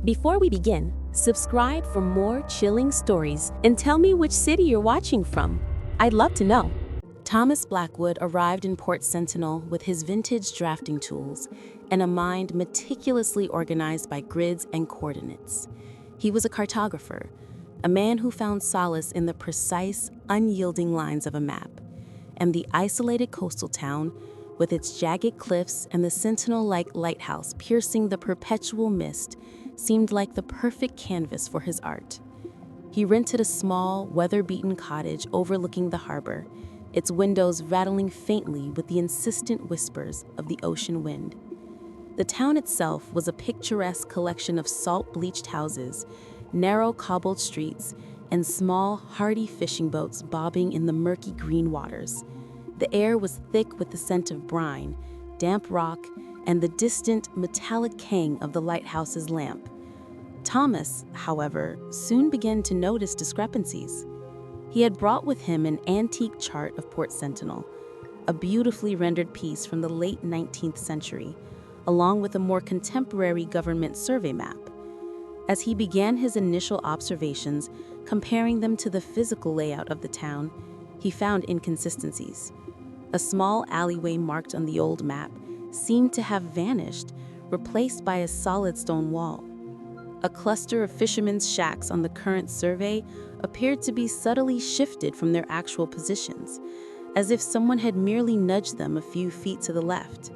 Before we begin, subscribe for more chilling stories and tell me which city you're watching from. I'd love to know. Thomas Blackwood arrived in Port Sentinel with his vintage drafting tools and a mind meticulously organized by grids and coordinates. He was a cartographer, a man who found solace in the precise, unyielding lines of a map. And the isolated coastal town, with its jagged cliffs and the sentinel-like lighthouse piercing the perpetual mist, seemed like the perfect canvas for his art. He rented a small, weather-beaten cottage overlooking the harbor, its windows rattling faintly with the insistent whispers of the ocean wind. The town itself was a picturesque collection of salt-bleached houses, narrow cobbled streets, and small, hardy fishing boats bobbing in the murky green waters. The air was thick with the scent of brine, damp rock, and the distant, metallic clang of the lighthouse's lamp. Thomas, however, soon began to notice discrepancies. He had brought with him an antique chart of Port Sentinel, a beautifully rendered piece from the late 19th century, along with a more contemporary government survey map. As he began his initial observations, comparing them to the physical layout of the town, he found inconsistencies. A small alleyway marked on the old map seemed to have vanished, replaced by a solid stone wall. A cluster of fishermen's shacks on the current survey appeared to be subtly shifted from their actual positions, as if someone had merely nudged them a few feet to the left.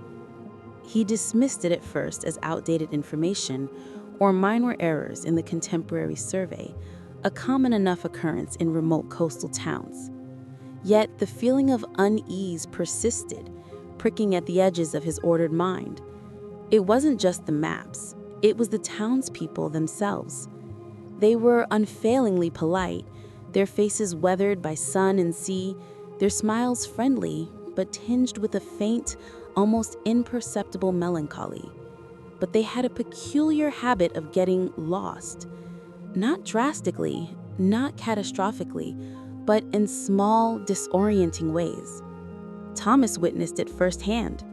He dismissed it at first as outdated information or minor errors in the contemporary survey, a common enough occurrence in remote coastal towns. Yet the feeling of unease persisted, pricking at the edges of his ordered mind. It wasn't just the maps, it was the townspeople themselves. They were unfailingly polite, their faces weathered by sun and sea, their smiles friendly, but tinged with a faint, almost imperceptible melancholy. But they had a peculiar habit of getting lost. Not drastically, not catastrophically, but in small, disorienting ways. Thomas witnessed it firsthand.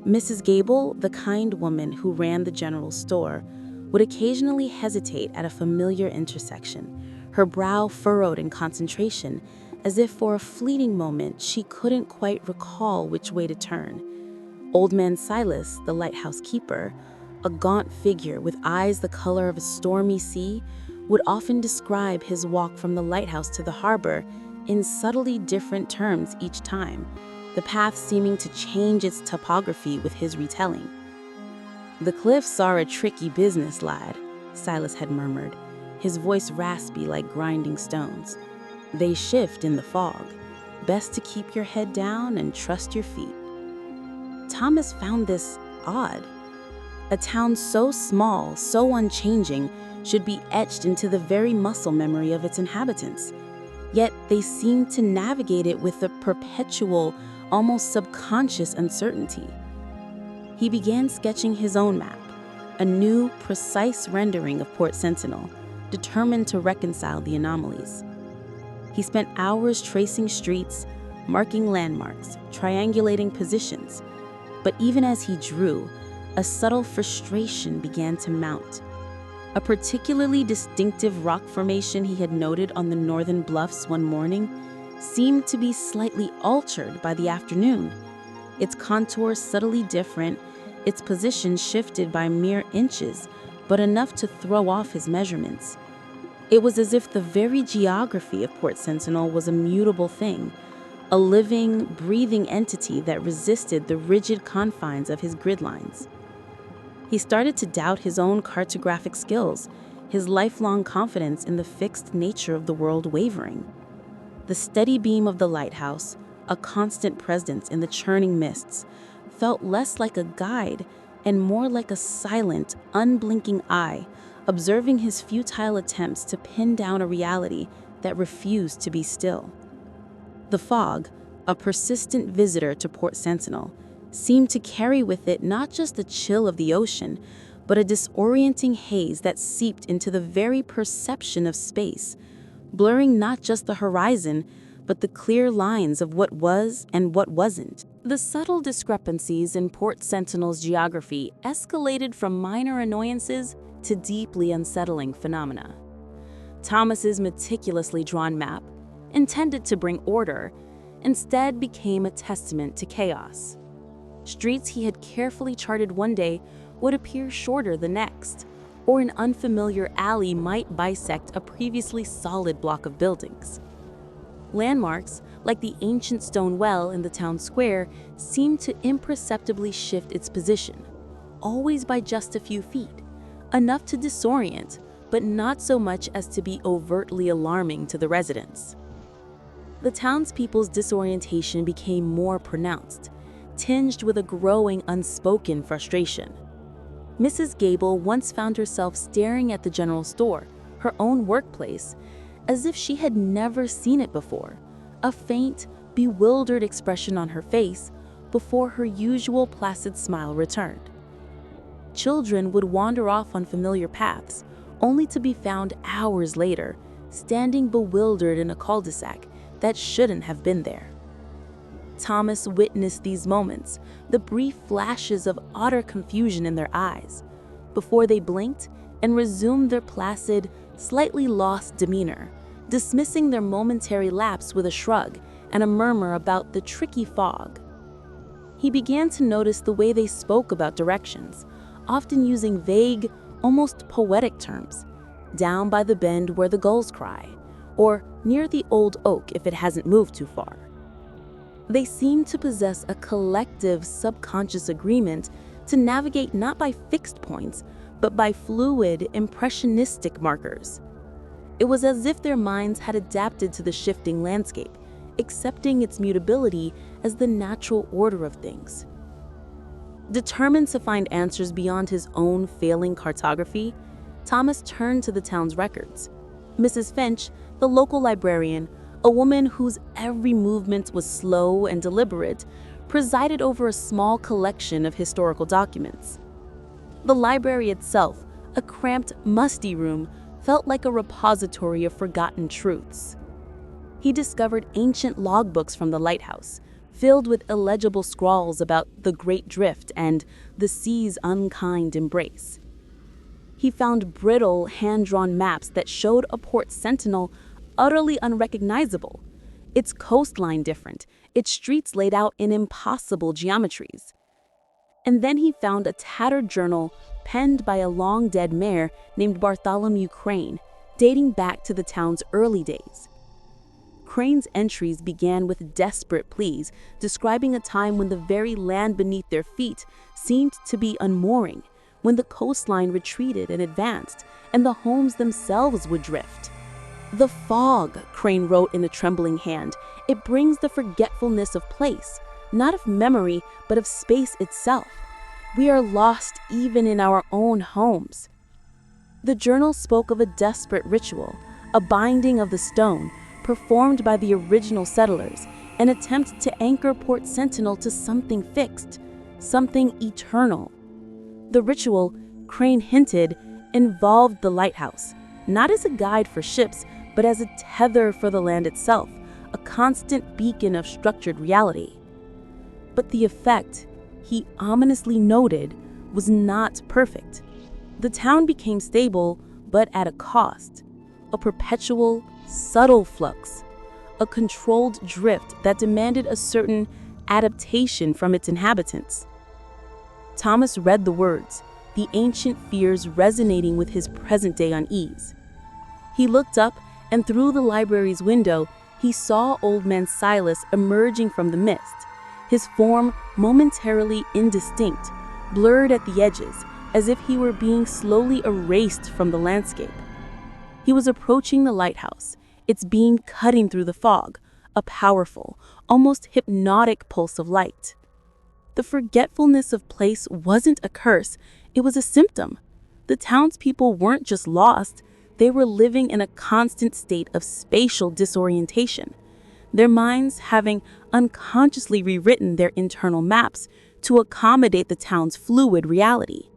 Mrs. Gable, the kind woman who ran the general store, would occasionally hesitate at a familiar intersection, her brow furrowed in concentration, as if for a fleeting moment she couldn't quite recall which way to turn. Old man Silas, the lighthouse keeper, a gaunt figure with eyes the color of a stormy sea, would often describe his walk from the lighthouse to the harbor in subtly different terms each time, the path seeming to change its topography with his retelling. "The cliffs are a tricky business, lad," Silas had murmured, his voice raspy like grinding stones. "They shift in the fog. Best to keep your head down and trust your feet." Thomas found this odd. A town so small, so unchanging, should be etched into the very muscle memory of its inhabitants. Yet they seemed to navigate it with a perpetual, almost subconscious uncertainty. He began sketching his own map, a new, precise rendering of Port Sentinel, determined to reconcile the anomalies. He spent hours tracing streets, marking landmarks, triangulating positions. But even as he drew, a subtle frustration began to mount. A particularly distinctive rock formation he had noted on the northern bluffs one morning seemed to be slightly altered by the afternoon, its contours subtly different, its position shifted by mere inches, but enough to throw off his measurements. It was as if the very geography of Port Sentinel was a mutable thing, a living, breathing entity that resisted the rigid confines of his grid lines. He started to doubt his own cartographic skills, his lifelong confidence in the fixed nature of the world wavering. The steady beam of the lighthouse, a constant presence in the churning mists, felt less like a guide and more like a silent, unblinking eye, observing his futile attempts to pin down a reality that refused to be still. The fog, a persistent visitor to Port Sentinel, seemed to carry with it not just the chill of the ocean, but a disorienting haze that seeped into the very perception of space, blurring not just the horizon, but the clear lines of what was and what wasn't. The subtle discrepancies in Port Sentinel's geography escalated from minor annoyances to deeply unsettling phenomena. Thomas's meticulously drawn map, intended to bring order, instead became a testament to chaos. Streets he had carefully charted one day would appear shorter the next, or an unfamiliar alley might bisect a previously solid block of buildings. Landmarks, like the ancient stone well in the town square, seemed to imperceptibly shift its position, always by just a few feet, enough to disorient, but not so much as to be overtly alarming to the residents. The townspeople's disorientation became more pronounced, tinged with a growing unspoken frustration. Mrs. Gable once found herself staring at the general store, her own workplace, as if she had never seen it before, a faint, bewildered expression on her face before her usual placid smile returned. Children would wander off on familiar paths, only to be found hours later, standing bewildered in a cul-de-sac that shouldn't have been there. Thomas witnessed these moments, the brief flashes of utter confusion in their eyes, before they blinked and resumed their placid, slightly lost demeanor, dismissing their momentary lapse with a shrug and a murmur about the tricky fog. He began to notice the way they spoke about directions, often using vague, almost poetic terms, down by the bend where the gulls cry, or near the old oak if it hasn't moved too far. They seemed to possess a collective subconscious agreement to navigate not by fixed points, but by fluid, impressionistic markers. It was as if their minds had adapted to the shifting landscape, accepting its mutability as the natural order of things. Determined to find answers beyond his own failing cartography, Thomas turned to the town's records. Mrs. Finch, the local librarian, a woman whose every movement was slow and deliberate, presided over a small collection of historical documents. The library itself, a cramped, musty room, felt like a repository of forgotten truths. He discovered ancient logbooks from the Lighthouse, filled with illegible scrawls about the Great Drift and the sea's unkind embrace. He found brittle, hand-drawn maps that showed a Port Sentinel utterly unrecognizable, its coastline different, its streets laid out in impossible geometries. And then he found a tattered journal penned by a long-dead mayor named Bartholomew Crane, dating back to the town's early days. Crane's entries began with desperate pleas, describing a time when the very land beneath their feet seemed to be unmooring, when the coastline retreated and advanced, and the homes themselves would drift. "The fog," Crane wrote in a trembling hand, "it brings the forgetfulness of place, not of memory, but of space itself. We are lost even in our own homes." The journal spoke of a desperate ritual, a binding of the stone, performed by the original settlers, an attempt to anchor Port Sentinel to something fixed, something eternal. The ritual, Crane hinted, involved the lighthouse, not as a guide for ships, but as a tether for the land itself, a constant beacon of structured reality. But the effect, he ominously noted, was not perfect. The town became stable, but at a cost, a perpetual, subtle flux, a controlled drift that demanded a certain adaptation from its inhabitants. Thomas read the words, the ancient fears resonating with his present-day unease. He looked up, and through the library's window, he saw old man Silas emerging from the mist, his form momentarily indistinct, blurred at the edges, as if he were being slowly erased from the landscape. He was approaching the lighthouse, its beam cutting through the fog, a powerful, almost hypnotic pulse of light. The forgetfulness of place wasn't a curse, it was a symptom. The townspeople weren't just lost, they were living in a constant state of spatial disorientation, their minds having unconsciously rewritten their internal maps to accommodate the town's fluid reality.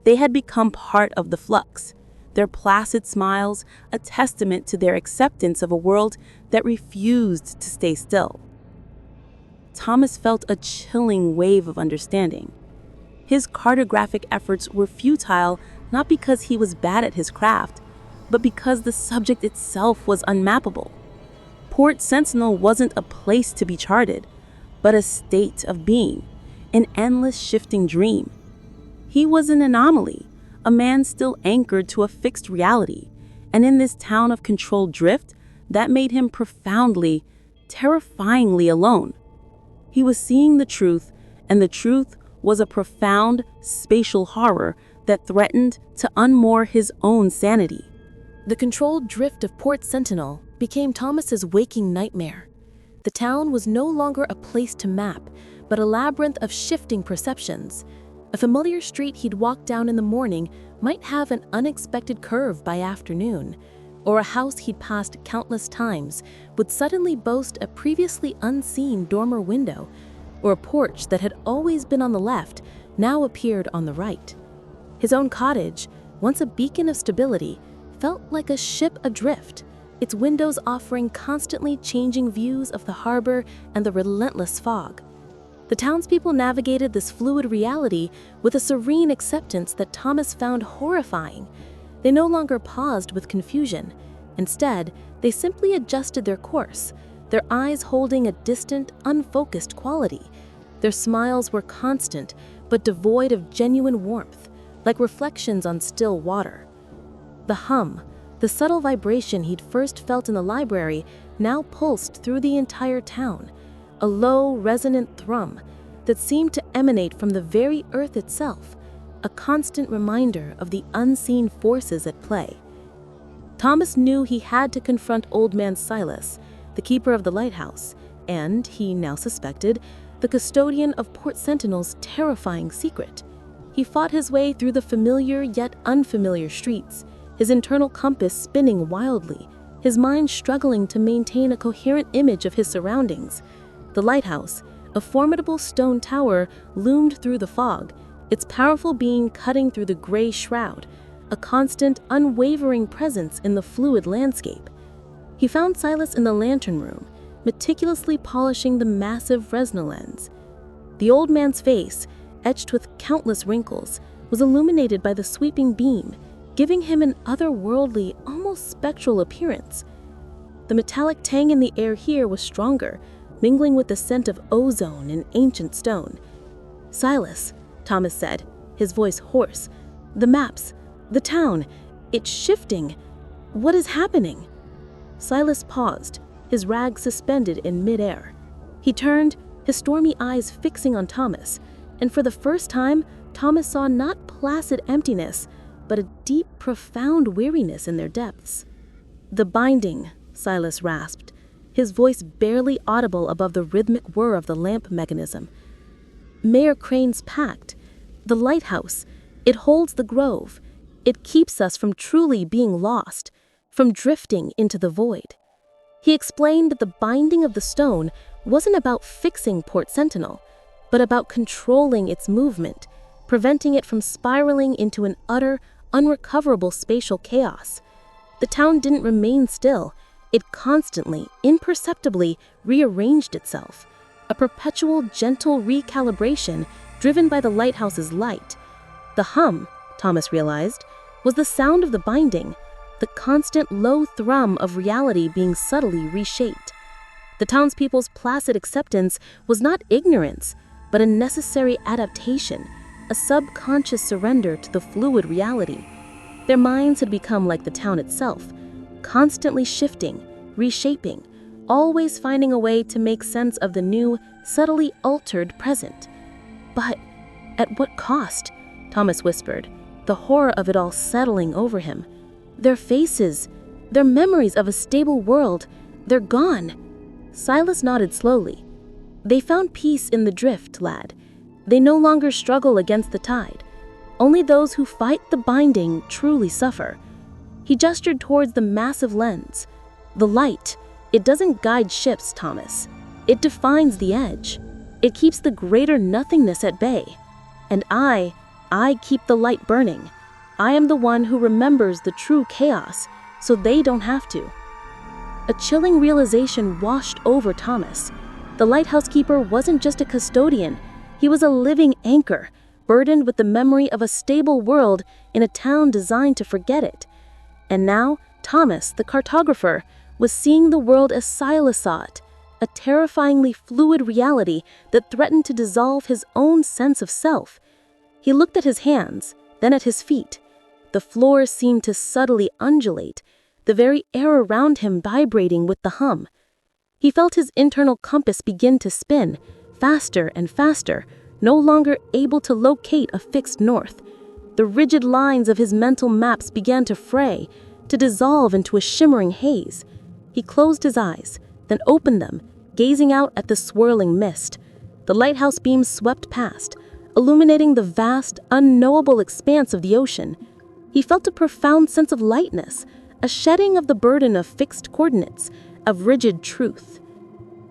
They had become part of the flux, their placid smiles a testament to their acceptance of a world that refused to stay still. Thomas felt a chilling wave of understanding. His cartographic efforts were futile not because he was bad at his craft, but because the subject itself was unmappable. Port Sentinel wasn't a place to be charted, but a state of being, an endless shifting dream. He was an anomaly, a man still anchored to a fixed reality, and in this town of controlled drift, that made him profoundly, terrifyingly alone. He was seeing the truth, and the truth was a profound spatial horror that threatened to unmoor his own sanity. The controlled drift of Port Sentinel became Thomas's waking nightmare. The town was no longer a place to map, but a labyrinth of shifting perceptions. A familiar street he'd walked down in the morning might have an unexpected curve by afternoon, or a house he'd passed countless times would suddenly boast a previously unseen dormer window, or a porch that had always been on the left now appeared on the right. His own cottage, once a beacon of stability, felt like a ship adrift, its windows offering constantly changing views of the harbor and the relentless fog. The townspeople navigated this fluid reality with a serene acceptance that Thomas found horrifying. They no longer paused with confusion. Instead, they simply adjusted their course, their eyes holding a distant, unfocused quality. Their smiles were constant, but devoid of genuine warmth, like reflections on still water. The hum, the subtle vibration he'd first felt in the library, now pulsed through the entire town, a low, resonant thrum that seemed to emanate from the very earth itself, a constant reminder of the unseen forces at play. Thomas knew he had to confront Old Man Silas, the keeper of the lighthouse, and, he now suspected, the custodian of Port Sentinel's terrifying secret. He fought his way through the familiar yet unfamiliar streets, his internal compass spinning wildly, his mind struggling to maintain a coherent image of his surroundings. The lighthouse, a formidable stone tower, loomed through the fog, its powerful beam cutting through the gray shroud, a constant, unwavering presence in the fluid landscape. He found Silas in the lantern room, meticulously polishing the massive Fresnel lens. The old man's face, etched with countless wrinkles, was illuminated by the sweeping beam, giving him an otherworldly, almost spectral appearance. The metallic tang in the air here was stronger, mingling with the scent of ozone and ancient stone. "Silas," Thomas said, his voice hoarse, "the maps, the town, it's shifting. What is happening?" Silas paused, his rags suspended in midair. He turned, his stormy eyes fixing on Thomas, and for the first time, Thomas saw not placid emptiness, but a deep, profound weariness in their depths. "The binding," Silas rasped, his voice barely audible above the rhythmic whir of the lamp mechanism. "Mayor Crane's pact, the lighthouse, it holds the grove. It keeps us from truly being lost, from drifting into the void." He explained that the binding of the stone wasn't about fixing Port Sentinel, but about controlling its movement, preventing it from spiraling into an utter, unrecoverable spatial chaos. The town didn't remain still. It constantly, imperceptibly rearranged itself, a perpetual, gentle recalibration driven by the lighthouse's light. The hum, Thomas realized, was the sound of the binding, the constant low thrum of reality being subtly reshaped. The townspeople's placid acceptance was not ignorance, but a necessary adaptation, a subconscious surrender to the fluid reality. Their minds had become like the town itself, constantly shifting, reshaping, always finding a way to make sense of the new, subtly altered present. "But at what cost?" Thomas whispered, the horror of it all settling over him. "Their faces, their memories of a stable world, they're gone." Silas nodded slowly. "They found peace in the drift, lad. They no longer struggle against the tide. Only those who fight the binding truly suffer." He gestured towards the massive lens. "The light, it doesn't guide ships, Thomas. It defines the edge. It keeps the greater nothingness at bay. And I keep the light burning. I am the one who remembers the true chaos, so they don't have to." A chilling realization washed over Thomas. The lighthouse keeper wasn't just a custodian. He was a living anchor, burdened with the memory of a stable world in a town designed to forget it. And now, Thomas, the cartographer, was seeing the world as Silas saw it, a terrifyingly fluid reality that threatened to dissolve his own sense of self. He looked at his hands, then at his feet. The floor seemed to subtly undulate, the very air around him vibrating with the hum. He felt his internal compass begin to spin, faster and faster, no longer able to locate a fixed north. The rigid lines of his mental maps began to fray, to dissolve into a shimmering haze. He closed his eyes, then opened them, gazing out at the swirling mist. The lighthouse beams swept past, illuminating the vast, unknowable expanse of the ocean. He felt a profound sense of lightness, a shedding of the burden of fixed coordinates, of rigid truth.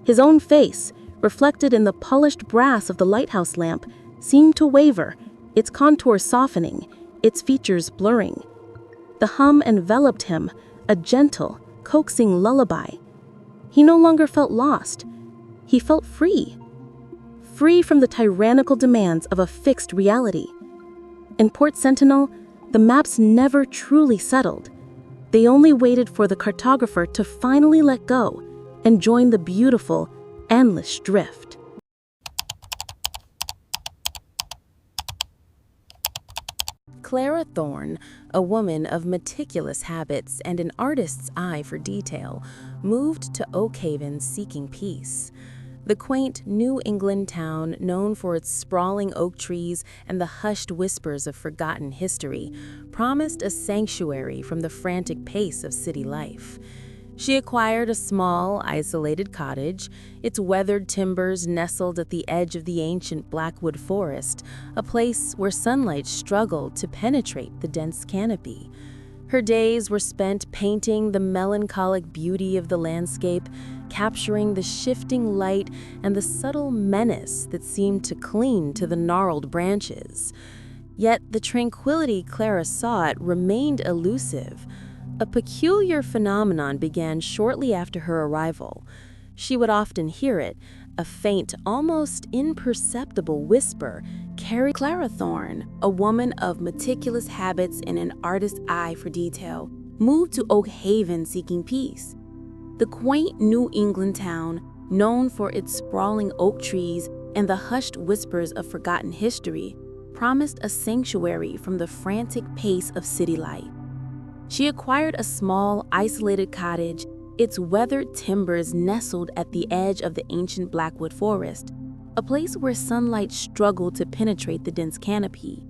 His own face, reflected in the polished brass of the lighthouse lamp, seemed to waver, its contours softening, its features blurring. The hum enveloped him, a gentle, coaxing lullaby. He no longer felt lost. He felt free. Free from the tyrannical demands of a fixed reality. In Port Sentinel, the maps never truly settled. They only waited for the cartographer to finally let go and join the beautiful, endless drift. Clara Thorne, a woman of meticulous habits and an artist's eye for detail, moved to Oakhaven seeking peace. The quaint New England town, known for its sprawling oak trees and the hushed whispers of forgotten history, promised a sanctuary from the frantic pace of city life. She acquired a small, isolated cottage, its weathered timbers nestled at the edge of the ancient Blackwood forest, a place where sunlight struggled to penetrate the dense canopy. Her days were spent painting the melancholic beauty of the landscape, capturing the shifting light and the subtle menace that seemed to cling to the gnarled branches. Yet the tranquility Clara sought remained elusive. A peculiar phenomenon began shortly after her arrival. She would often hear it, a faint, almost imperceptible whisper carried. Clara Thorne, a woman of meticulous habits and an artist's eye for detail, moved to Oakhaven seeking peace. The quaint New England town, known for its sprawling oak trees and the hushed whispers of forgotten history, promised a sanctuary from the frantic pace of city life. She acquired a small, isolated cottage, its weathered timbers nestled at the edge of the ancient Blackwood forest, a place where sunlight struggled to penetrate the dense canopy.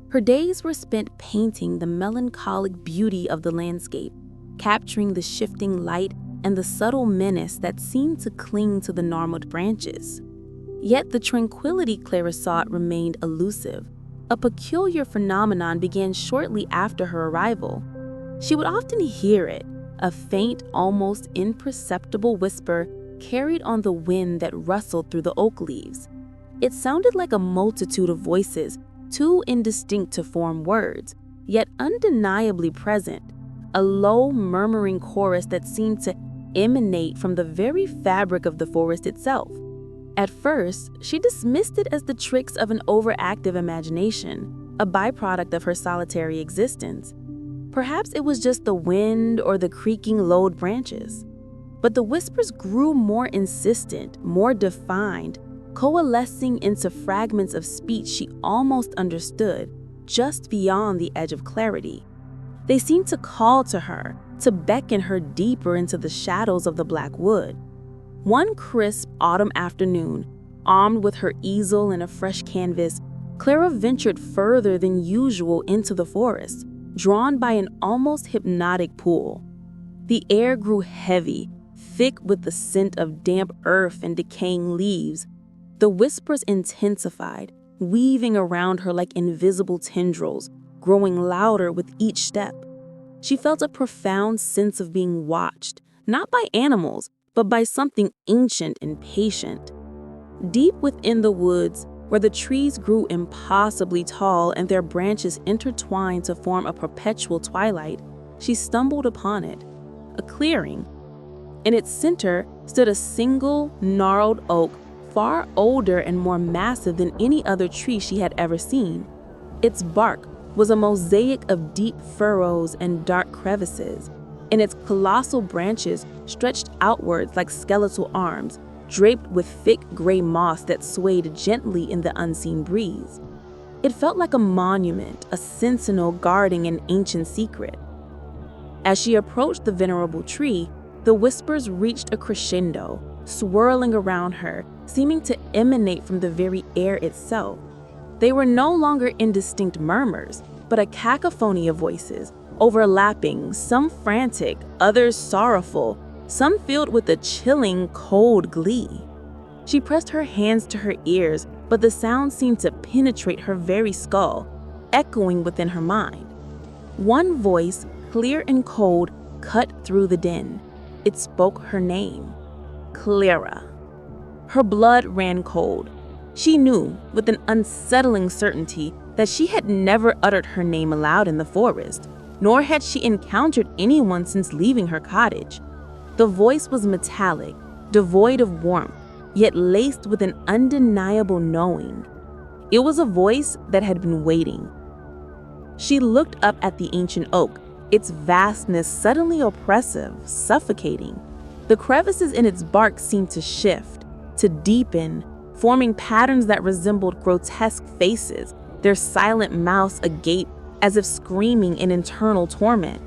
Her days were spent painting the melancholic beauty of the landscape, capturing the shifting light and the subtle menace that seemed to cling to the gnarled branches. Yet the tranquility Clara sought remained elusive. A peculiar phenomenon began shortly after her arrival. She would often hear it, a faint, almost imperceptible whisper carried on the wind that rustled through the oak leaves. It sounded like a multitude of voices, too indistinct to form words, yet undeniably present, a low, murmuring chorus that seemed to emanate from the very fabric of the forest itself. At first, she dismissed it as the tricks of an overactive imagination, a byproduct of her solitary existence. Perhaps it was just the wind or the creaking low branches. But the whispers grew more insistent, more defined, coalescing into fragments of speech she almost understood, just beyond the edge of clarity. They seemed to call to her, to beckon her deeper into the shadows of the Blackwood. One crisp autumn afternoon, armed with her easel and a fresh canvas, Clara ventured further than usual into the forest, drawn by an almost hypnotic pull. The air grew heavy, thick with the scent of damp earth and decaying leaves. The whispers intensified, weaving around her like invisible tendrils, growing louder with each step. She felt a profound sense of being watched, not by animals, but by something ancient and patient. Deep within the woods, where the trees grew impossibly tall and their branches intertwined to form a perpetual twilight, she stumbled upon it, a clearing. In its center stood a single, gnarled oak, far older and more massive than any other tree she had ever seen. Its bark, was a mosaic of deep furrows and dark crevices, and its colossal branches stretched outwards like skeletal arms, draped with thick gray moss that swayed gently in the unseen breeze. It felt like a monument, a sentinel guarding an ancient secret. As she approached the venerable tree, the whispers reached a crescendo, swirling around her, seeming to emanate from the very air itself. They were no longer indistinct murmurs, but a cacophony of voices, overlapping, some frantic, others sorrowful, some filled with a chilling, cold glee. She pressed her hands to her ears, but the sound seemed to penetrate her very skull, echoing within her mind. One voice, clear and cold, cut through the din. It spoke her name, Clara. Her blood ran cold. She knew, with an unsettling certainty, that she had never uttered her name aloud in the forest, nor had she encountered anyone since leaving her cottage. The voice was metallic, devoid of warmth, yet laced with an undeniable knowing. It was a voice that had been waiting. She looked up at the ancient oak, its vastness suddenly oppressive, suffocating. The crevices in its bark seemed to shift, to deepen, forming patterns that resembled grotesque faces, their silent mouths agape as if screaming in internal torment.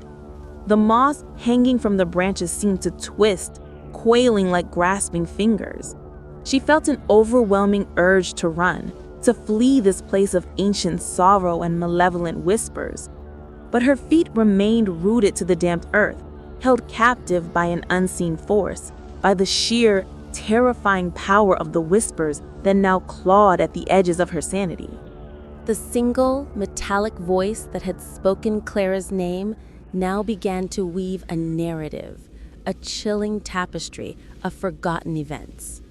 The moss hanging from the branches seemed to twist, coiling like grasping fingers. She felt an overwhelming urge to run, to flee this place of ancient sorrow and malevolent whispers. But her feet remained rooted to the damp earth, held captive by an unseen force, by the sheer, terrifying power of the whispers that now clawed at the edges of her sanity. The single, metallic voice that had spoken Clara's name now began to weave a narrative, a chilling tapestry of forgotten events.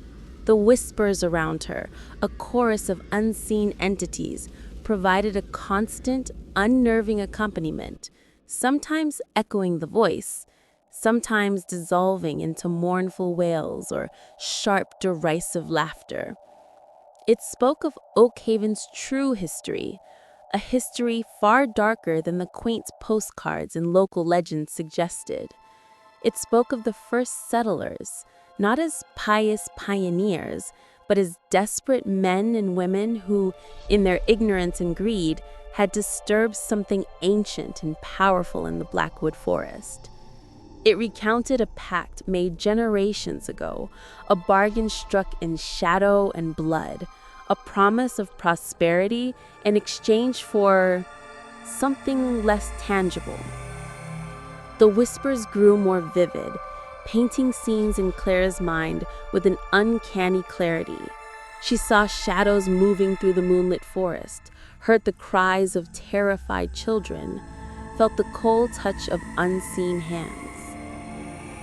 The whispers around her, a chorus of unseen entities, provided a constant, unnerving accompaniment, sometimes echoing the voice, sometimes dissolving into mournful wails or sharp, derisive laughter. It spoke of Oakhaven's true history, a history far darker than the quaint postcards and local legends suggested. It spoke of the first settlers, not as pious pioneers, but as desperate men and women who, in their ignorance and greed, had disturbed something ancient and powerful in the Blackwood forest. It recounted a pact made generations ago, a bargain struck in shadow and blood, a promise of prosperity in exchange for something less tangible. The whispers grew more vivid, painting scenes in Clara's mind with an uncanny clarity. She saw shadows moving through the moonlit forest, heard the cries of terrified children, felt the cold touch of unseen hands.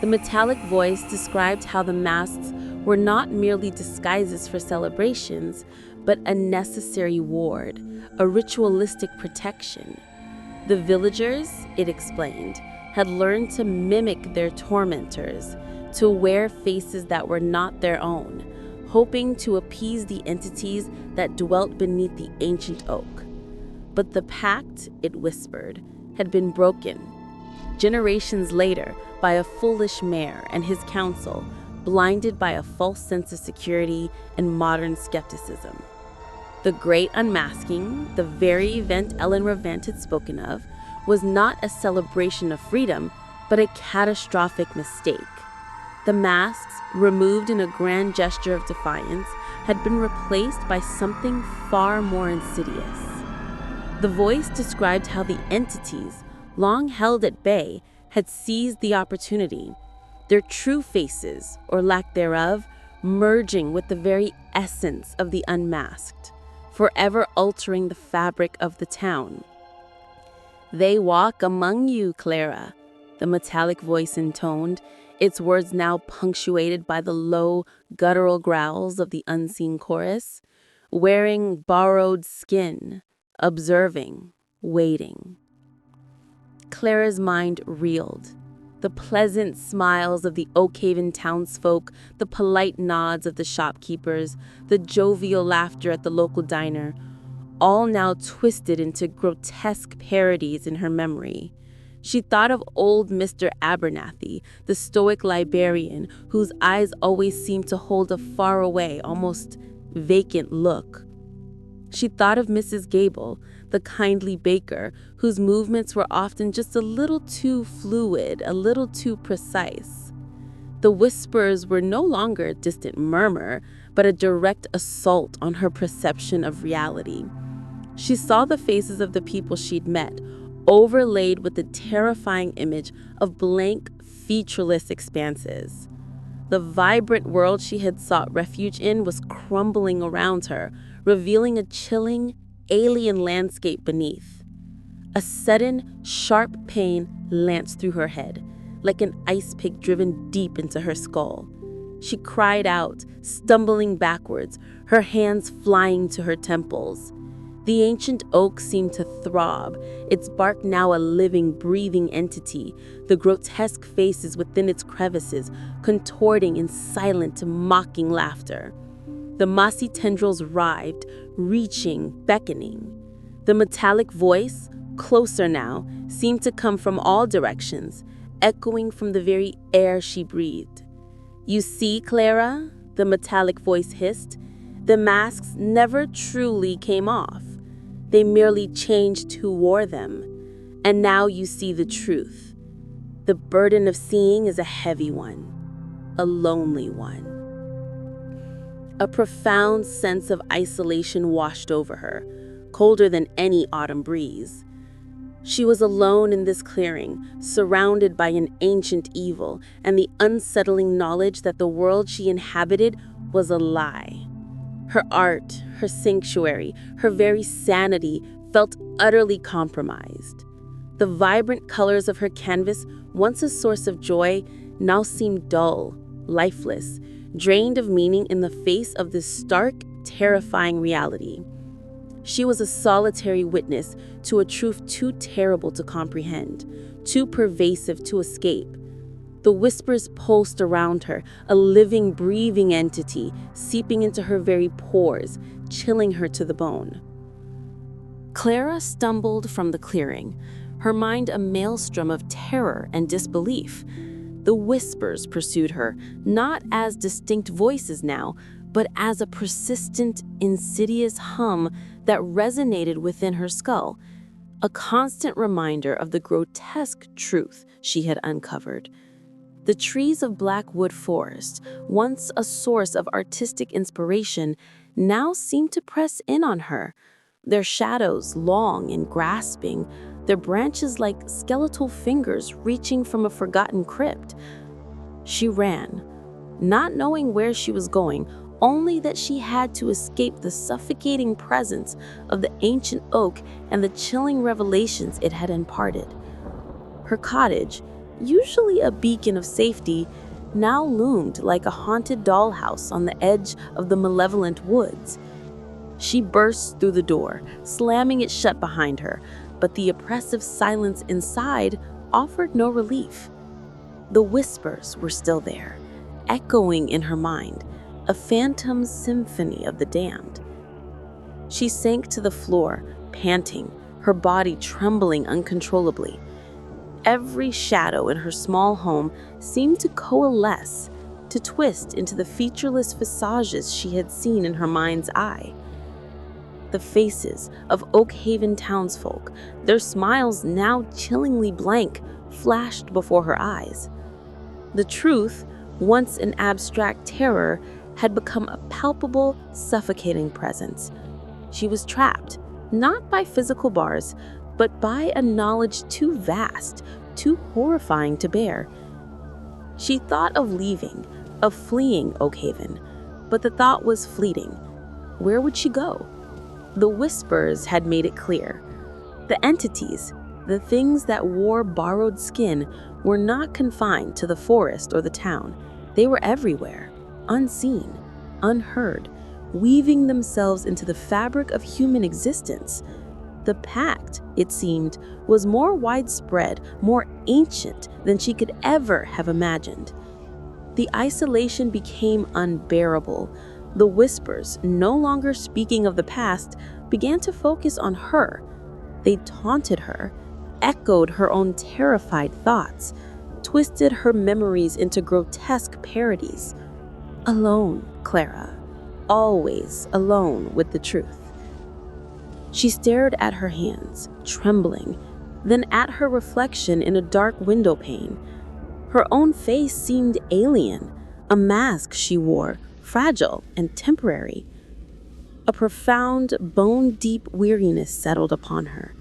The metallic voice described how the masks were not merely disguises for celebrations, but a necessary ward, a ritualistic protection. The villagers, it explained, had learned to mimic their tormentors, to wear faces that were not their own, hoping to appease the entities that dwelt beneath the ancient oak. But the pact, it whispered, had been broken. Generations later, by a foolish mayor and his council, blinded by a false sense of security and modern skepticism. The Great Unmasking, the very event Ellen Revant had spoken of, was not a celebration of freedom, but a catastrophic mistake. The masks, removed in a grand gesture of defiance, had been replaced by something far more insidious. The voice described how the entities, long held at bay, had seized the opportunity, their true faces, or lack thereof, merging with the very essence of the unmasked, forever altering the fabric of the town. "They walk among you, Clara," the metallic voice intoned, its words now punctuated by the low, guttural growls of the unseen chorus, wearing borrowed skin, observing, waiting. Clara's mind reeled. The pleasant smiles of the Oakhaven townsfolk, the polite nods of the shopkeepers, the jovial laughter at the local diner, all now twisted into grotesque parodies in her memory. She thought of old Mr. Abernathy, the stoic librarian whose eyes always seemed to hold a faraway, almost vacant look. She thought of Mrs. Gable, the kindly baker, whose movements were often just a little too fluid, a little too precise. The whispers were no longer a distant murmur, but a direct assault on her perception of reality. She saw the faces of the people she'd met, overlaid with the terrifying image of blank, featureless expanses. The vibrant world she had sought refuge in was crumbling around her, revealing a chilling, alien landscape beneath. A sudden, sharp pain lanced through her head, like an ice pick driven deep into her skull. She cried out, stumbling backwards, her hands flying to her temples. The ancient oak seemed to throb, its bark now a living, breathing entity, the grotesque faces within its crevices contorting in silent, mocking laughter. The mossy tendrils writhed, reaching, beckoning. The metallic voice, closer now, seemed to come from all directions, echoing from the very air she breathed. "You see, Clara," the metallic voice hissed, "the masks never truly came off. They merely changed who wore them. And now you see the truth. The burden of seeing is a heavy one, a lonely one." A profound sense of isolation washed over her, colder than any autumn breeze. She was alone in this clearing, surrounded by an ancient evil and the unsettling knowledge that the world she inhabited was a lie. Her art, her sanctuary, her very sanity felt utterly compromised. The vibrant colors of her canvas, once a source of joy, now seemed dull, lifeless, drained of meaning in the face of this stark, terrifying reality. She was a solitary witness to a truth too terrible to comprehend, too pervasive to escape. The whispers pulsed around her, a living, breathing entity, seeping into her very pores, chilling her to the bone. Clara stumbled from the clearing, her mind a maelstrom of terror and disbelief. The whispers pursued her, not as distinct voices now, but as a persistent, insidious hum that resonated within her skull, a constant reminder of the grotesque truth she had uncovered. The trees of Blackwood Forest, once a source of artistic inspiration, now seemed to press in on her, their shadows long and grasping, their branches like skeletal fingers reaching from a forgotten crypt. She ran, not knowing where she was going, only that she had to escape the suffocating presence of the ancient oak and the chilling revelations it had imparted. Her cottage, usually a beacon of safety, now loomed like a haunted dollhouse on the edge of the malevolent woods. She burst through the door, slamming it shut behind her, but the oppressive silence inside offered no relief. The whispers were still there, echoing in her mind, a phantom symphony of the damned. She sank to the floor, panting, her body trembling uncontrollably. Every shadow in her small home seemed to coalesce, to twist into the featureless visages she had seen in her mind's eye. The faces of Oakhaven townsfolk, their smiles now chillingly blank, flashed before her eyes. The truth, once an abstract terror, had become a palpable, suffocating presence. She was trapped, not by physical bars, but by a knowledge too vast, too horrifying to bear. She thought of leaving, of fleeing Oakhaven, but the thought was fleeting. Where would she go? The whispers had made it clear. The entities, the things that wore borrowed skin, were not confined to the forest or the town. They were everywhere, unseen, unheard, weaving themselves into the fabric of human existence. The pact, it seemed, was more widespread, more ancient than she could ever have imagined. The isolation became unbearable. The whispers, no longer speaking of the past, began to focus on her. They taunted her, echoed her own terrified thoughts, twisted her memories into grotesque parodies. Alone, Clara. Always alone with the truth. She stared at her hands, trembling, then at her reflection in a dark window pane. Her own face seemed alien, a mask she wore, fragile and temporary. A profound, bone-deep weariness settled upon her.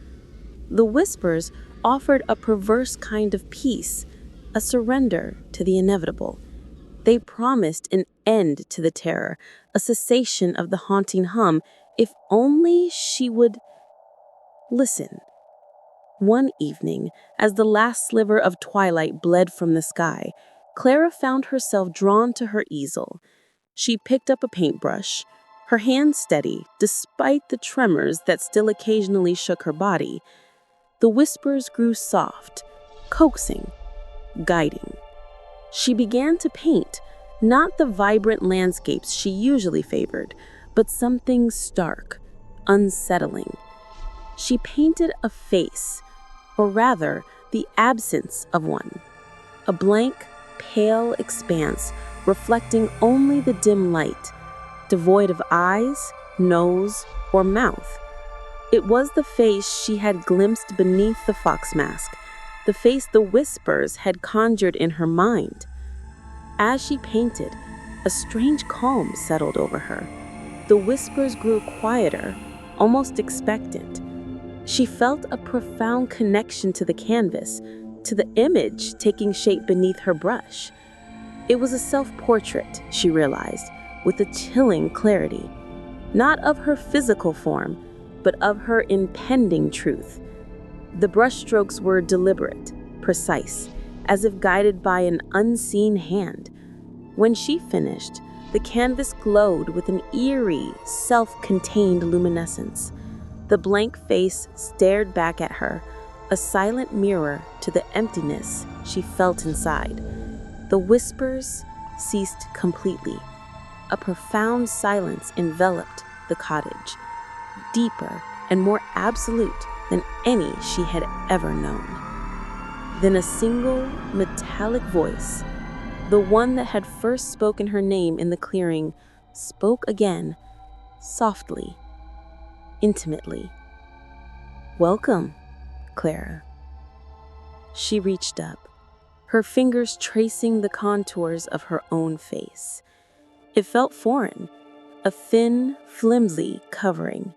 The whispers offered a perverse kind of peace, a surrender to the inevitable. They promised an end to the terror, a cessation of the haunting hum, if only she would listen. One evening, as the last sliver of twilight bled from the sky, Clara found herself drawn to her easel. She picked up a paintbrush, her hand steady despite the tremors that still occasionally shook her body. The whispers grew soft, coaxing, guiding. She began to paint, not the vibrant landscapes she usually favored, but something stark, unsettling. She painted a face, or rather, the absence of one. A blank, pale expanse reflecting only the dim light, devoid of eyes, nose, or mouth. It was the face she had glimpsed beneath the fox mask, the face the whispers had conjured in her mind. As she painted, a strange calm settled over her. The whispers grew quieter, almost expectant. She felt a profound connection to the canvas, to the image taking shape beneath her brush. It was a self-portrait, she realized, with a chilling clarity, not of her physical form, but of her impending truth. The brushstrokes were deliberate, precise, as if guided by an unseen hand. When she finished, the canvas glowed with an eerie, self-contained luminescence. The blank face stared back at her, a silent mirror to the emptiness she felt inside. The whispers ceased completely. A profound silence enveloped the cottage, deeper and more absolute than any she had ever known. Then a single, metallic voice, the one that had first spoken her name in the clearing, spoke again, softly, intimately. "Welcome, Clara." She reached up, her fingers tracing the contours of her own face. It felt foreign, a thin, flimsy covering.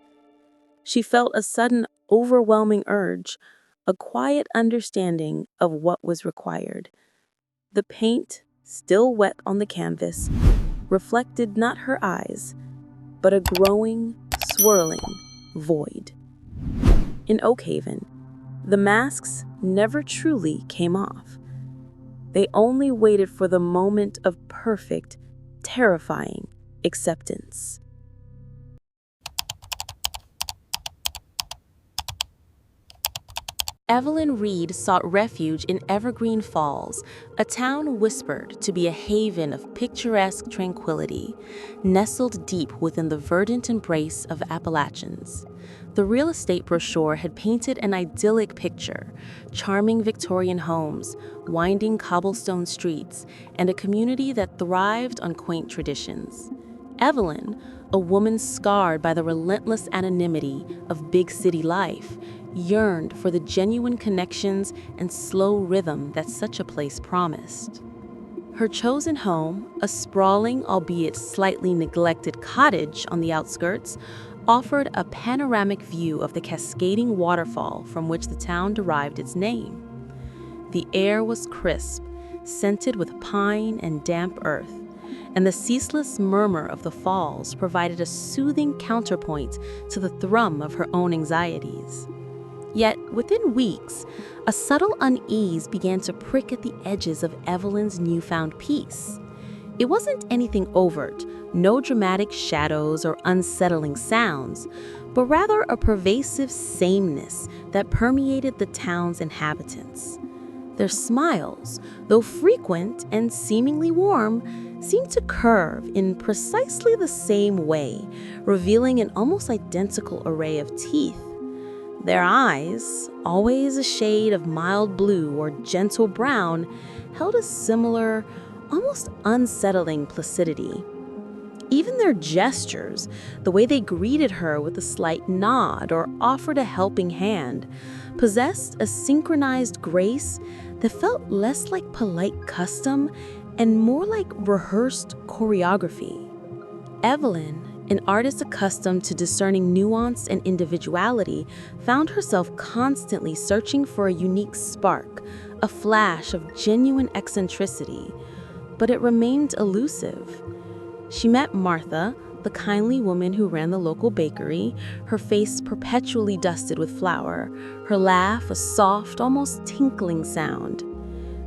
She felt a sudden, overwhelming urge, a quiet understanding of what was required. The paint, still wet on the canvas, reflected not her eyes, but a growing, swirling void. In Oakhaven, the masks never truly came off. They only waited for the moment of perfect, terrifying acceptance. Evelyn Reed sought refuge in Evergreen Falls, a town whispered to be a haven of picturesque tranquility, nestled deep within the verdant embrace of Appalachians. The real estate brochure had painted an idyllic picture: charming Victorian homes, winding cobblestone streets, and a community that thrived on quaint traditions. Evelyn, a woman scarred by the relentless anonymity of big city life, yearned for the genuine connections and slow rhythm that such a place promised. Her chosen home, a sprawling, albeit slightly neglected cottage on the outskirts, offered a panoramic view of the cascading waterfall from which the town derived its name. The air was crisp, scented with pine and damp earth, and the ceaseless murmur of the falls provided a soothing counterpoint to the thrum of her own anxieties. Yet, within weeks, a subtle unease began to prick at the edges of Evelyn's newfound peace. It wasn't anything overt, no dramatic shadows or unsettling sounds, but rather a pervasive sameness that permeated the town's inhabitants. Their smiles, though frequent and seemingly warm, seemed to curve in precisely the same way, revealing an almost identical array of teeth. Their eyes, always a shade of mild blue or gentle brown, held a similar, almost unsettling placidity. Even their gestures, the way they greeted her with a slight nod or offered a helping hand, possessed a synchronized grace that felt less like polite custom and more like rehearsed choreography. Evelyn, an artist accustomed to discerning nuance and individuality, found herself constantly searching for a unique spark, a flash of genuine eccentricity, but it remained elusive. She met Martha, the kindly woman who ran the local bakery, her face perpetually dusted with flour, her laugh a soft, almost tinkling sound.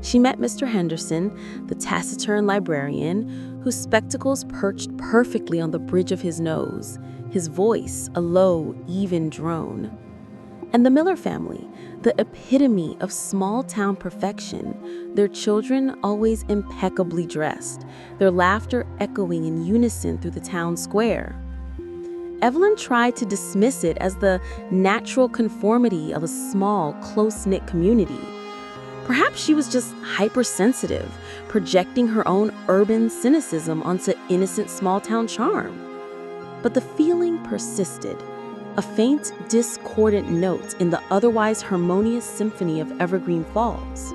She met Mr. Henderson, the taciturn librarian, whose spectacles perched perfectly on the bridge of his nose, his voice a low, even drone. And the Miller family, the epitome of small-town perfection, their children always impeccably dressed, their laughter echoing in unison through the town square. Evelyn tried to dismiss it as the natural conformity of a small, close-knit community. Perhaps she was just hypersensitive, projecting her own urban cynicism onto innocent small-town charm. But the feeling persisted, a faint, discordant note in the otherwise harmonious symphony of Evergreen Falls.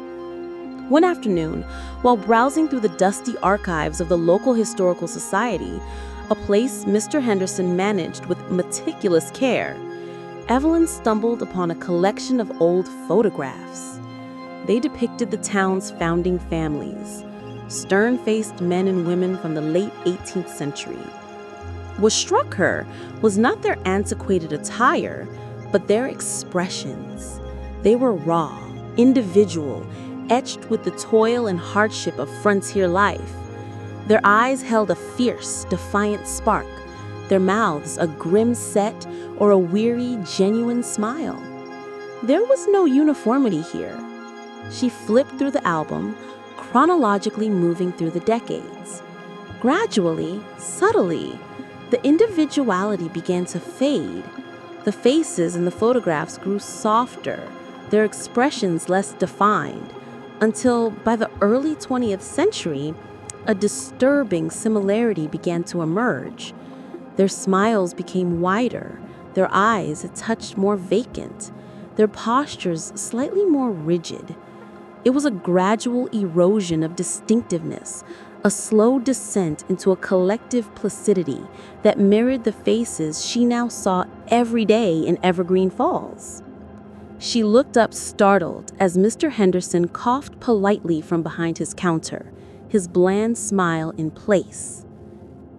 One afternoon, while browsing through the dusty archives of the local historical society, a place Mr. Henderson managed with meticulous care, Evelyn stumbled upon a collection of old photographs. They depicted the town's founding families, stern-faced men and women from the late 18th century. What struck her was not their antiquated attire, but their expressions. They were raw, individual, etched with the toil and hardship of frontier life. Their eyes held a fierce, defiant spark, their mouths a grim set or a weary, genuine smile. There was no uniformity here. She flipped through the album, chronologically moving through the decades. Gradually, subtly, the individuality began to fade. The faces in the photographs grew softer, their expressions less defined, until by the early 20th century, a disturbing similarity began to emerge. Their smiles became wider, their eyes a touch more vacant, their postures slightly more rigid. It was a gradual erosion of distinctiveness, a slow descent into a collective placidity that mirrored the faces she now saw every day in Evergreen Falls. She looked up startled as Mr. Henderson coughed politely from behind his counter, his bland smile in place.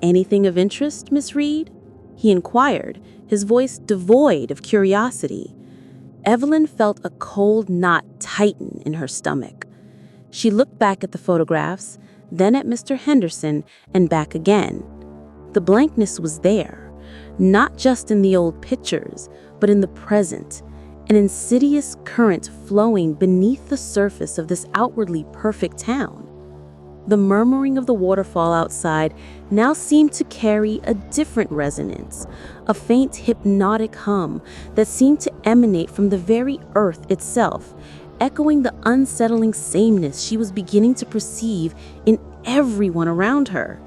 "Anything of interest, Miss Reed?" he inquired, his voice devoid of curiosity. Evelyn felt a cold knot tighten in her stomach. She looked back at the photographs, then at Mr. Henderson, and back again. The blankness was there, not just in the old pictures, but in the present, an insidious current flowing beneath the surface of this outwardly perfect town. The murmuring of the waterfall outside now seemed to carry a different resonance, a faint hypnotic hum that seemed to emanate from the very earth itself, echoing the unsettling sameness she was beginning to perceive in everyone around her.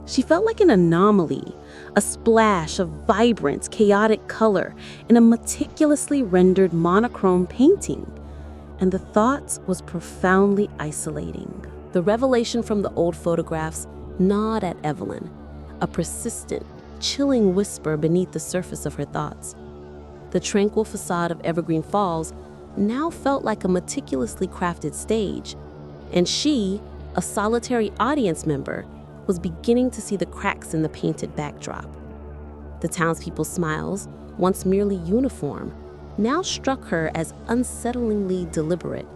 She felt like an anomaly, a splash of vibrant, chaotic color in a meticulously rendered monochrome painting. And the thought was profoundly isolating. The revelation from the old photographs gnawed at Evelyn, a persistent, chilling whisper beneath the surface of her thoughts. The tranquil facade of Evergreen Falls now felt like a meticulously crafted stage, and she, a solitary audience member, was beginning to see the cracks in the painted backdrop. The townspeople's smiles, once merely uniform, now struck her as unsettlingly deliberate,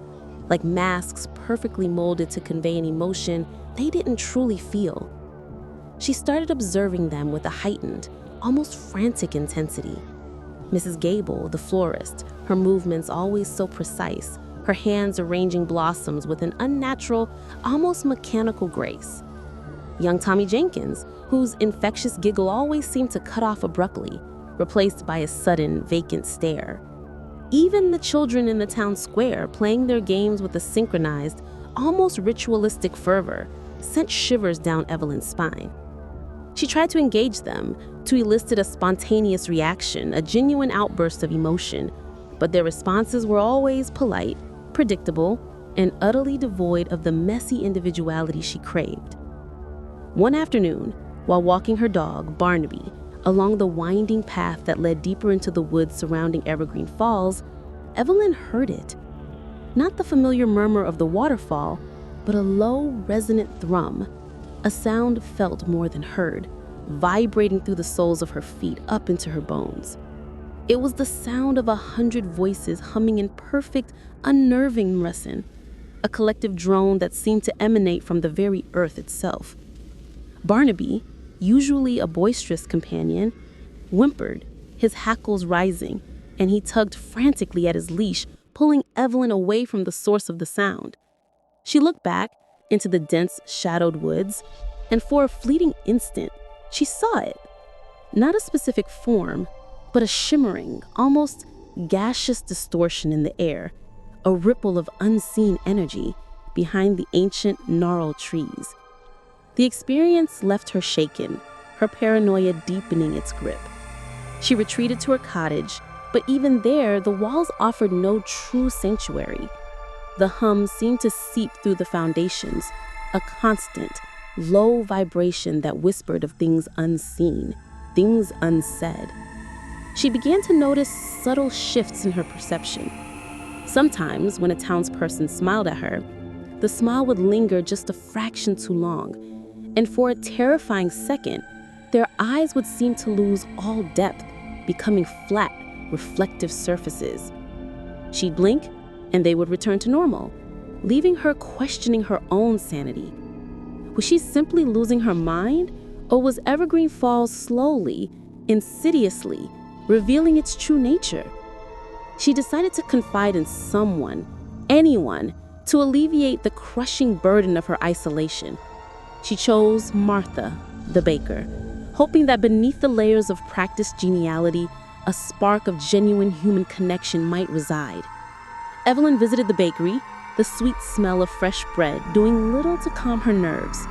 like masks perfectly molded to convey an emotion they didn't truly feel. She started observing them with a heightened, almost frantic intensity. Mrs. Gable, the florist, her movements always so precise, her hands arranging blossoms with an unnatural, almost mechanical grace. Young Tommy Jenkins, whose infectious giggle always seemed to cut off abruptly, replaced by a sudden, vacant stare. Even the children in the town square, playing their games with a synchronized, almost ritualistic fervor, sent shivers down Evelyn's spine. She tried to engage them, to elicit a spontaneous reaction, a genuine outburst of emotion, but their responses were always polite, predictable, and utterly devoid of the messy individuality she craved. One afternoon, while walking her dog, Barnaby, along the winding path that led deeper into the woods surrounding Evergreen Falls, Evelyn heard it. Not the familiar murmur of the waterfall, but a low, resonant thrum, a sound felt more than heard, vibrating through the soles of her feet up into her bones. It was the sound of 100 voices humming in perfect, unnerving unison, a collective drone that seemed to emanate from the very earth itself. Barnaby, usually a boisterous companion, whimpered, his hackles rising, and he tugged frantically at his leash, pulling Evelyn away from the source of the sound. She looked back into the dense, shadowed woods, and for a fleeting instant, she saw it. Not a specific form, but a shimmering, almost gaseous distortion in the air, a ripple of unseen energy behind the ancient, gnarled trees. The experience left her shaken, her paranoia deepening its grip. She retreated to her cottage, but even there, the walls offered no true sanctuary. The hum seemed to seep through the foundations, a constant, low vibration that whispered of things unseen, things unsaid. She began to notice subtle shifts in her perception. Sometimes, when a townsperson smiled at her, the smile would linger just a fraction too long, and for a terrifying second, their eyes would seem to lose all depth, becoming flat, reflective surfaces. She'd blink, and they would return to normal, leaving her questioning her own sanity. Was she simply losing her mind, or was Evergreen Falls slowly, insidiously, revealing its true nature? She decided to confide in someone, anyone, to alleviate the crushing burden of her isolation. She chose Martha, the baker, hoping that beneath the layers of practiced geniality, a spark of genuine human connection might reside. Evelyn visited the bakery, the sweet smell of fresh bread doing little to calm her nerves.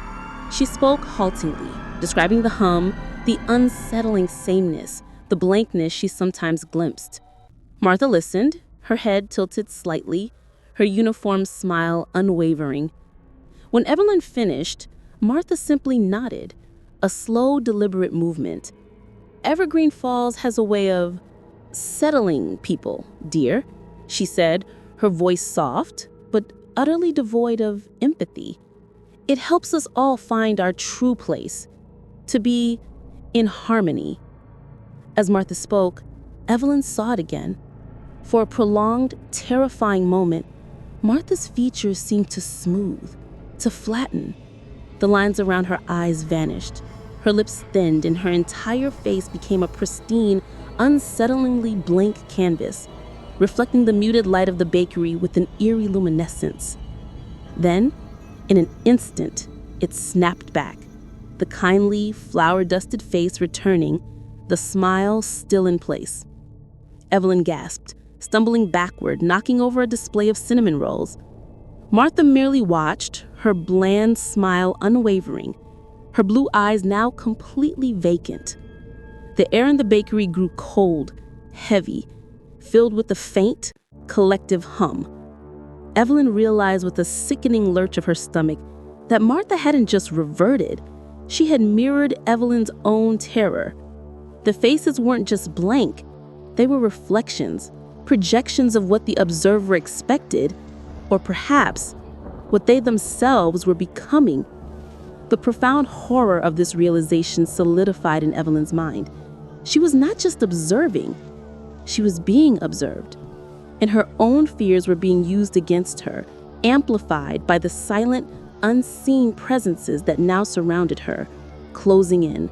She spoke haltingly, describing the hum, the unsettling sameness, the blankness she sometimes glimpsed. Martha listened, her head tilted slightly, her uniform smile unwavering. When Evelyn finished, Martha simply nodded, a slow, deliberate movement. Evergreen Falls has a way of settling people, dear, she said, her voice soft, but utterly devoid of empathy. It helps us all find our true place, to be in harmony. As Martha spoke, Evelyn saw it again. For a prolonged, terrifying moment, Martha's features seemed to smooth, to flatten. The lines around her eyes vanished. Her lips thinned and her entire face became a pristine, unsettlingly blank canvas, reflecting the muted light of the bakery with an eerie luminescence. Then, in an instant, it snapped back, the kindly, flower-dusted face returning, the smile still in place. Evelyn gasped, stumbling backward, knocking over a display of cinnamon rolls. Martha merely watched, her bland smile unwavering, her blue eyes now completely vacant. The air in the bakery grew cold, heavy, filled with a faint, collective hum. Evelyn realized with a sickening lurch of her stomach that Martha hadn't just reverted, she had mirrored Evelyn's own terror. The faces weren't just blank, they were reflections, projections of what the observer expected, or perhaps what they themselves were becoming. The profound horror of this realization solidified in Evelyn's mind. She was not just observing, she was being observed, and her own fears were being used against her, amplified by the silent, unseen presences that now surrounded her, closing in,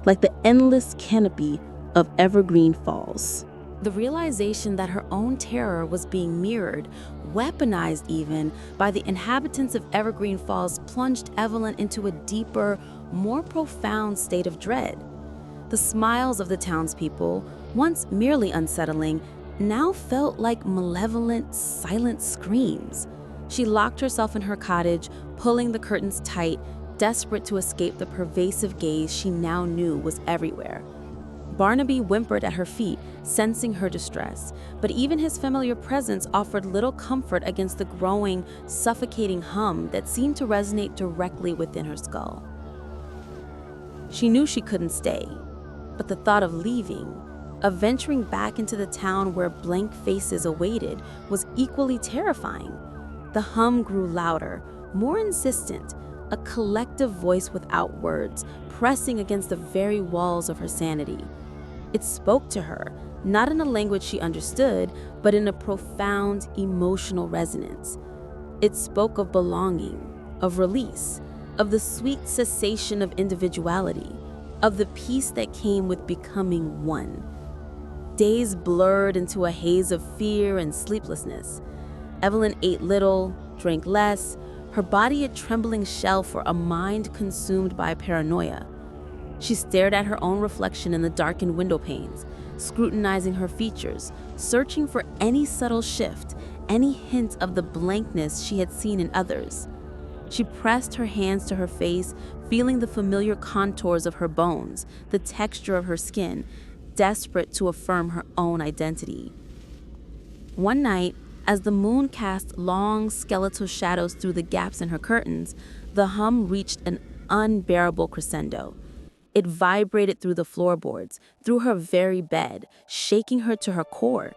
like the endless canopy of Evergreen Falls. The realization that her own terror was being mirrored, weaponized even, by the inhabitants of Evergreen Falls plunged Evelyn into a deeper, more profound state of dread. The smiles of the townspeople, once merely unsettling, now felt like malevolent, silent screams. She locked herself in her cottage, pulling the curtains tight, desperate to escape the pervasive gaze she now knew was everywhere. Barnaby whimpered at her feet, sensing her distress, but even his familiar presence offered little comfort against the growing, suffocating hum that seemed to resonate directly within her skull. She knew she couldn't stay, but the thought of leaving, of venturing back into the town where blank faces awaited, was equally terrifying. The hum grew louder, more insistent, a collective voice without words, pressing against the very walls of her sanity. It spoke to her, not in a language she understood, but in a profound emotional resonance. It spoke of belonging, of release, of the sweet cessation of individuality, of the peace that came with becoming one. Days blurred into a haze of fear and sleeplessness. Evelyn ate little, drank less, her body a trembling shell for a mind consumed by paranoia. She stared at her own reflection in the darkened window panes, scrutinizing her features, searching for any subtle shift, any hint of the blankness she had seen in others. She pressed her hands to her face, feeling the familiar contours of her bones, the texture of her skin, desperate to affirm her own identity. One night, as the moon cast long skeletal shadows through the gaps in her curtains, the hum reached an unbearable crescendo. It vibrated through the floorboards, through her very bed, shaking her to her core.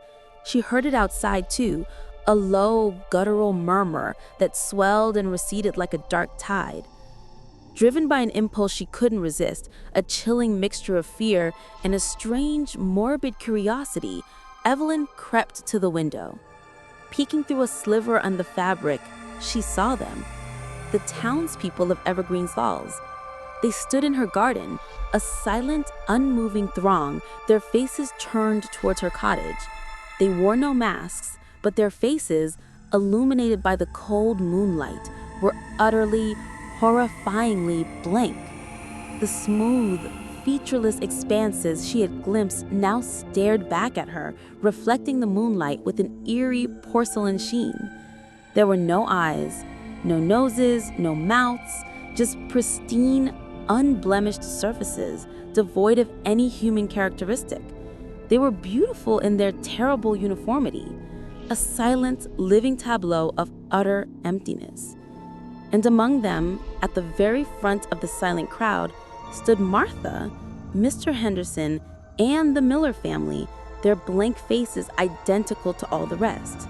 She heard it outside too, a low, guttural murmur that swelled and receded like a dark tide. Driven by an impulse she couldn't resist, a chilling mixture of fear and a strange, morbid curiosity, Evelyn crept to the window. Peeking through a sliver on the fabric, she saw them, the townspeople of Evergreen Falls. They stood in her garden, a silent, unmoving throng, their faces turned towards her cottage. They wore no masks, but their faces, illuminated by the cold moonlight, were utterly, horrifyingly blank. The smooth, featureless expanses she had glimpsed now stared back at her, reflecting the moonlight with an eerie porcelain sheen. There were no eyes, no noses, no mouths, just pristine, unblemished surfaces, devoid of any human characteristic. They were beautiful in their terrible uniformity, a silent, living tableau of utter emptiness. And among them, at the very front of the silent crowd, stood Martha, Mr. Henderson, and the Miller family, their blank faces identical to all the rest.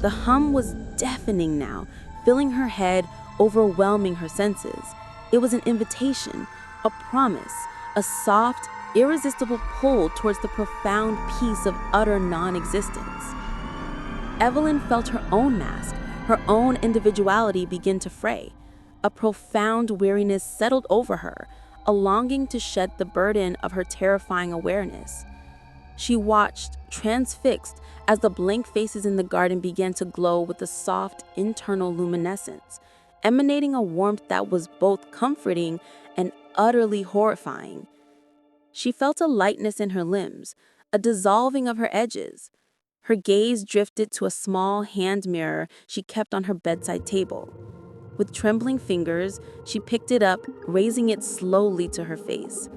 The hum was deafening now, filling her head, overwhelming her senses. It was an invitation, a promise, a soft, irresistible pull towards the profound peace of utter non-existence. Evelyn felt her own mask, her own individuality begin to fray. A profound weariness settled over her, a longing to shed the burden of her terrifying awareness. She watched, transfixed, as the blank faces in the garden began to glow with a soft, internal luminescence, emanating a warmth that was both comforting and utterly horrifying. She felt a lightness in her limbs, a dissolving of her edges. Her gaze drifted to a small hand mirror she kept on her bedside table. With trembling fingers, she picked it up, raising it slowly to her face.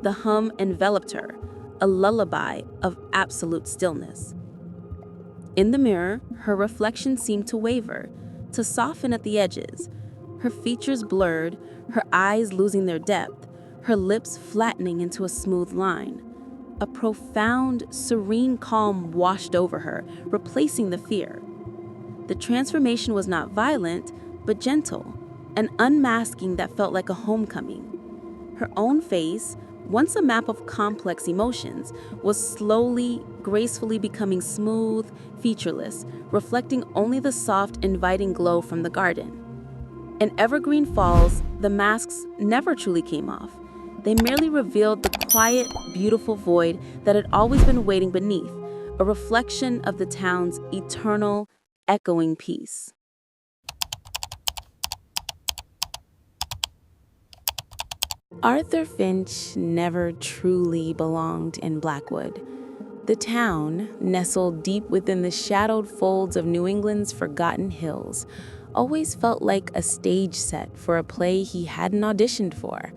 The hum enveloped her, a lullaby of absolute stillness. In the mirror, her reflection seemed to waver, to soften at the edges, her features blurred, her eyes losing their depth, her lips flattening into a smooth line. A profound, serene calm washed over her, replacing the fear. The transformation was not violent, but gentle, an unmasking that felt like a homecoming. Her own face, once a map of complex emotions, was slowly, gracefully becoming smooth, featureless, reflecting only the soft, inviting glow from the garden. In Evergreen Falls, the masks never truly came off. They merely revealed the quiet, beautiful void that had always been waiting beneath, a reflection of the town's eternal, echoing peace. Arthur Finch never truly belonged in Blackwood. The town, nestled deep within the shadowed folds of New England's forgotten hills, always felt like a stage set for a play he hadn't auditioned for.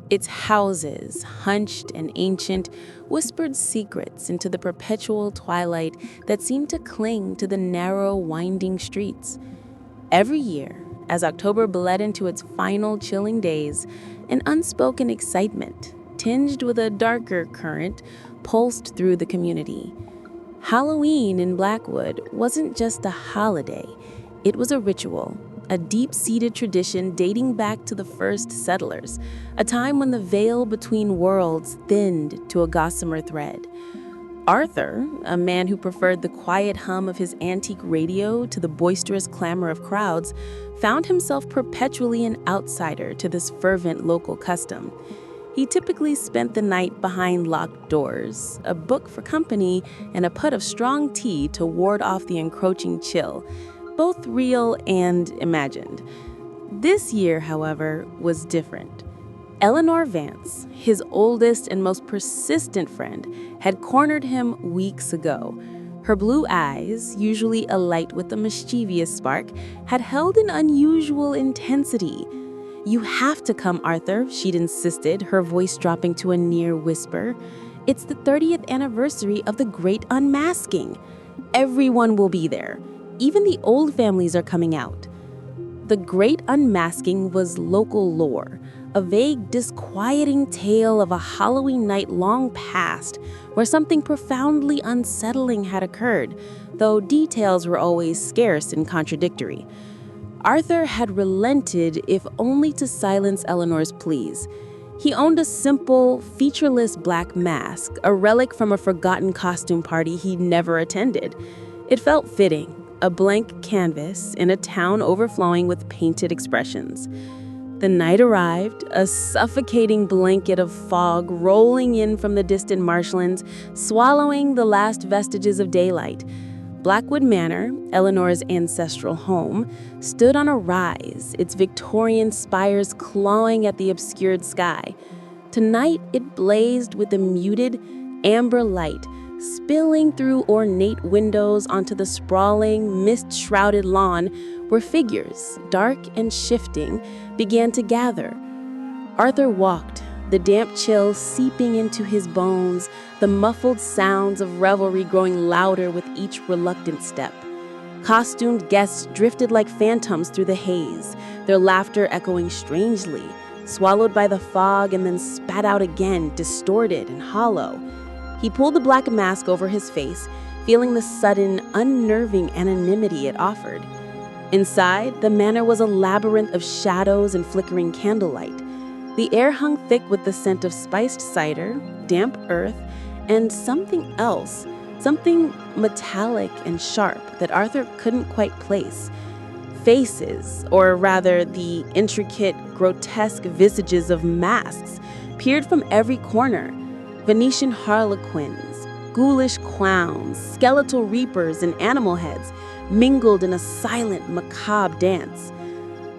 Its houses, hunched and ancient, whispered secrets into the perpetual twilight that seemed to cling to the narrow, winding streets. Every year, as October bled into its final chilling days, an unspoken excitement, tinged with a darker current, pulsed through the community. Halloween in Blackwood wasn't just a holiday, it was a ritual, a deep-seated tradition dating back to the first settlers, a time when the veil between worlds thinned to a gossamer thread. Arthur, a man who preferred the quiet hum of his antique radio to the boisterous clamor of crowds, found himself perpetually an outsider to this fervent local custom. He typically spent the night behind locked doors, a book for company, and a pot of strong tea to ward off the encroaching chill, both real and imagined. This year, however, was different. Eleanor Vance, his oldest and most persistent friend, had cornered him weeks ago. Her blue eyes, usually alight with a mischievous spark, had held an unusual intensity. "You have to come, Arthur," she'd insisted, her voice dropping to a near whisper. "It's the 30th anniversary of the Great Unmasking. Everyone will be there. Even the old families are coming out." The Great Unmasking was local lore, a vague, disquieting tale of a Halloween night long past where something profoundly unsettling had occurred, though details were always scarce and contradictory. Arthur had relented, if only to silence Eleanor's pleas. He owned a simple, featureless black mask, a relic from a forgotten costume party he'd never attended. It felt fitting, a blank canvas in a town overflowing with painted expressions. The night arrived, a suffocating blanket of fog rolling in from the distant marshlands, swallowing the last vestiges of daylight. Blackwood Manor, Eleanor's ancestral home, stood on a rise, its Victorian spires clawing at the obscured sky. Tonight, it blazed with a muted, amber light, spilling through ornate windows onto the sprawling, mist-shrouded lawn where figures, dark and shifting, began to gather. Arthur walked, the damp chill seeping into his bones, the muffled sounds of revelry growing louder with each reluctant step. Costumed guests drifted like phantoms through the haze, their laughter echoing strangely, swallowed by the fog and then spat out again, distorted and hollow. He pulled the black mask over his face, feeling the sudden, unnerving anonymity it offered. Inside, the manor was a labyrinth of shadows and flickering candlelight. The air hung thick with the scent of spiced cider, damp earth, and something else, something metallic and sharp that Arthur couldn't quite place. Faces, or rather the intricate, grotesque visages of masks, peered from every corner. Venetian harlequins, ghoulish clowns, skeletal reapers, and animal heads mingled in a silent, macabre dance.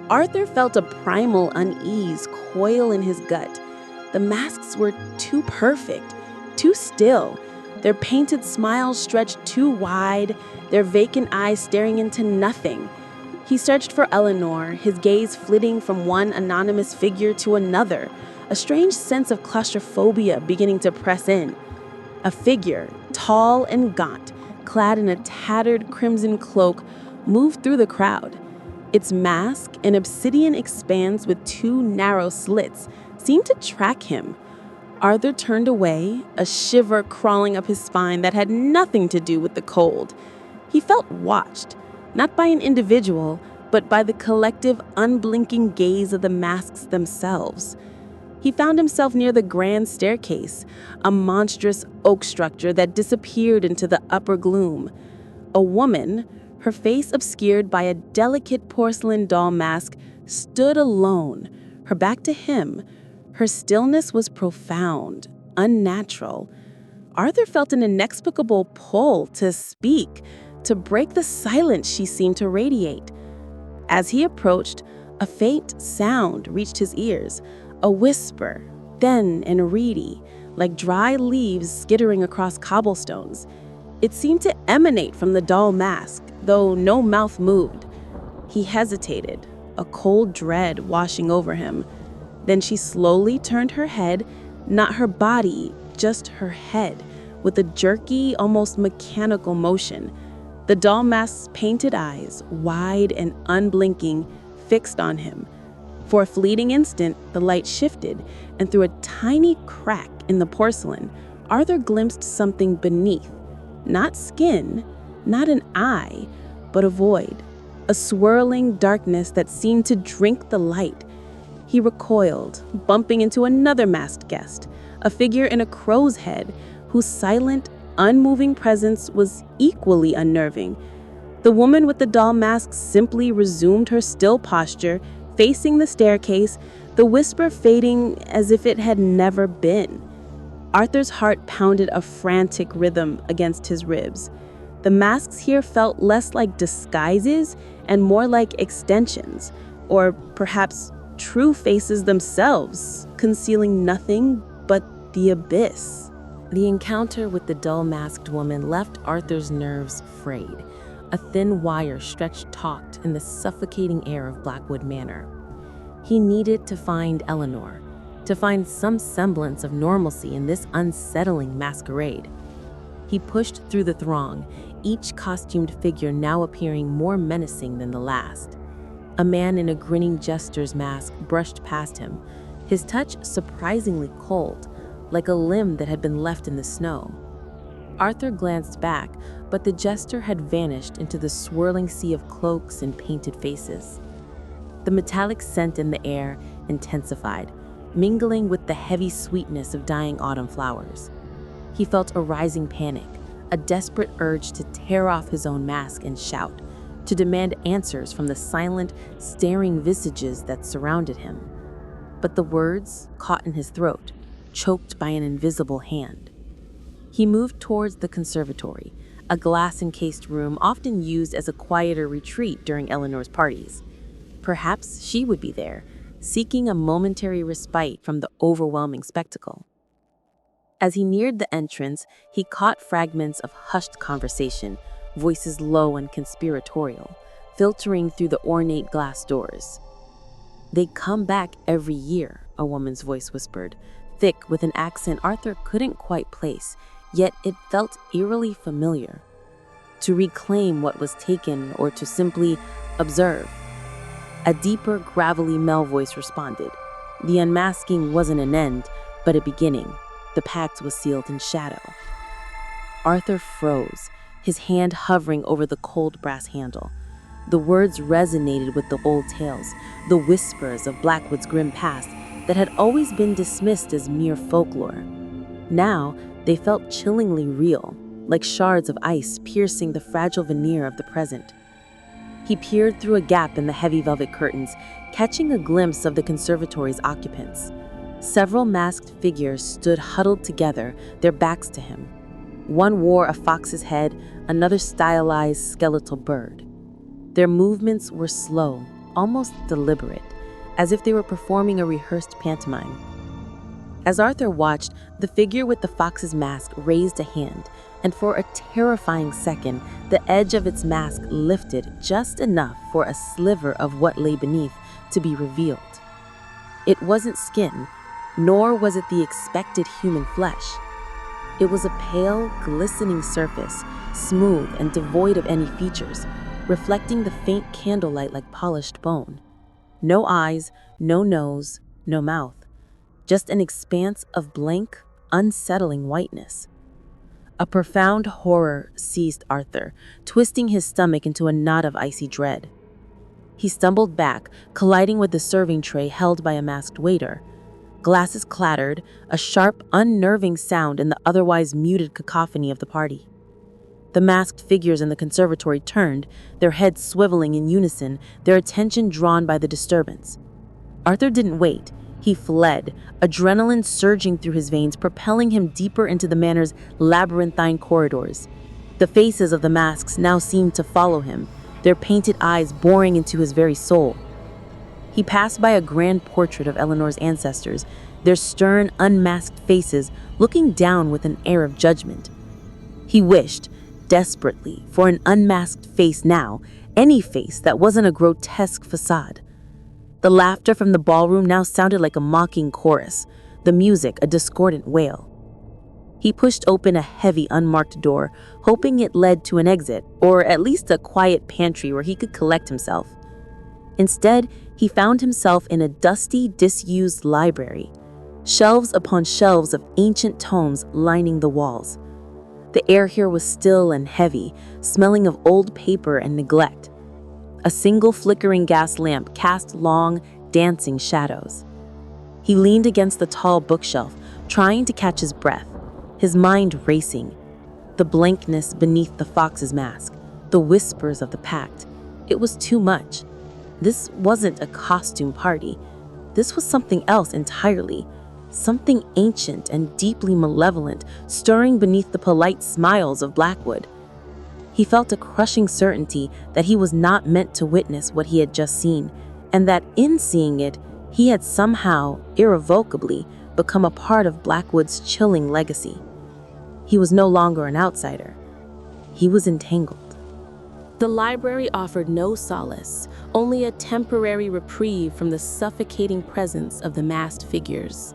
Arthur felt a primal unease coil in his gut. The masks were too perfect, too still, their painted smiles stretched too wide, their vacant eyes staring into nothing. He searched for Eleanor, his gaze flitting from one anonymous figure to another, a strange sense of claustrophobia beginning to press in. A figure, tall and gaunt, clad in a tattered crimson cloak, moved through the crowd. Its mask, an obsidian expanse with two narrow slits, seemed to track him. Arthur turned away, a shiver crawling up his spine that had nothing to do with the cold. He felt watched, not by an individual, but by the collective, unblinking gaze of the masks themselves. He found himself near the grand staircase, a monstrous oak structure that disappeared into the upper gloom. A woman, her face obscured by a delicate porcelain doll mask, stood alone, her back to him. Her stillness was profound, unnatural. Arthur felt an inexplicable pull to speak, to break the silence she seemed to radiate. As he approached, a faint sound reached his ears, a whisper, thin and reedy, like dry leaves skittering across cobblestones. It seemed to emanate from the dull mask, though no mouth moved. He hesitated, a cold dread washing over him. Then she slowly turned her head, not her body, just her head, with a jerky, almost mechanical motion. The doll mask's painted eyes, wide and unblinking, fixed on him. For a fleeting instant, the light shifted, and through a tiny crack in the porcelain, Arthur glimpsed something beneath. Not skin, not an eye, but a void, a swirling darkness that seemed to drink the light. He recoiled, bumping into another masked guest, a figure in a crow's head, whose silent, unmoving presence was equally unnerving. The woman with the doll mask simply resumed her still posture, facing the staircase, the whisper fading as if it had never been. Arthur's heart pounded a frantic rhythm against his ribs. The masks here felt less like disguises and more like extensions, or perhaps true faces themselves, concealing nothing but the abyss. The encounter with the dull-masked woman left Arthur's nerves frayed, a thin wire stretched taut in the suffocating air of Blackwood Manor. He needed to find Eleanor, to find some semblance of normalcy in this unsettling masquerade. He pushed through the throng, each costumed figure now appearing more menacing than the last. A man in a grinning jester's mask brushed past him, his touch surprisingly cold, like a limb that had been left in the snow. Arthur glanced back, but the jester had vanished into the swirling sea of cloaks and painted faces. The metallic scent in the air intensified, mingling with the heavy sweetness of dying autumn flowers. He felt a rising panic, a desperate urge to tear off his own mask and shout, to demand answers from the silent, staring visages that surrounded him. But the words caught in his throat, choked by an invisible hand. He moved towards the conservatory, a glass-encased room often used as a quieter retreat during Eleanor's parties. Perhaps she would be there, seeking a momentary respite from the overwhelming spectacle. As he neared the entrance, he caught fragments of hushed conversation, voices low and conspiratorial, filtering through the ornate glass doors. "They come back every year," a woman's voice whispered, thick with an accent Arthur couldn't quite place, yet it felt eerily familiar. To reclaim what was taken or to simply observe. A deeper, gravelly male voice responded. The unmasking wasn't an end, but a beginning. The pact was sealed in shadow. Arthur froze, his hand hovering over the cold brass handle. The words resonated with the old tales, the whispers of Blackwood's grim past that had always been dismissed as mere folklore. Now, they felt chillingly real, like shards of ice piercing the fragile veneer of the present. He peered through a gap in the heavy velvet curtains, catching a glimpse of the conservatory's occupants. Several masked figures stood huddled together, their backs to him. One wore a fox's head, another stylized skeletal bird. Their movements were slow, almost deliberate, as if they were performing a rehearsed pantomime. As Arthur watched, the figure with the fox's mask raised a hand, and for a terrifying second, the edge of its mask lifted just enough for a sliver of what lay beneath to be revealed. It wasn't skin, nor was it the expected human flesh. It was a pale, glistening surface, smooth and devoid of any features, reflecting the faint candlelight like polished bone. No eyes, no nose, no mouth. Just an expanse of blank, unsettling whiteness. A profound horror seized Arthur, twisting his stomach into a knot of icy dread. He stumbled back, colliding with the serving tray held by a masked waiter. Glasses clattered, a sharp, unnerving sound in the otherwise muted cacophony of the party. The masked figures in the conservatory turned, their heads swiveling in unison, their attention drawn by the disturbance. Arthur didn't wait. He fled, adrenaline surging through his veins, propelling him deeper into the manor's labyrinthine corridors. The faces of the masks now seemed to follow him, their painted eyes boring into his very soul. He passed by a grand portrait of Eleanor's ancestors, their stern, unmasked faces looking down with an air of judgment. He wished, desperately, for an unmasked face now, any face that wasn't a grotesque facade. The laughter from the ballroom now sounded like a mocking chorus, the music a discordant wail. He pushed open a heavy, unmarked door, hoping it led to an exit, or at least a quiet pantry where he could collect himself. Instead, he found himself in a dusty, disused library, shelves upon shelves of ancient tomes lining the walls. The air here was still and heavy, smelling of old paper and neglect. A single flickering gas lamp cast long, dancing shadows. He leaned against the tall bookshelf, trying to catch his breath, his mind racing. The blankness beneath the fox's mask, the whispers of the pact. It was too much. This wasn't a costume party. This was something else entirely. Something ancient and deeply malevolent, stirring beneath the polite smiles of Blackwood. He felt a crushing certainty that he was not meant to witness what he had just seen, and that in seeing it, he had somehow, irrevocably, become a part of Blackwood's chilling legacy. He was no longer an outsider. He was entangled. The library offered no solace, only a temporary reprieve from the suffocating presence of the masked figures.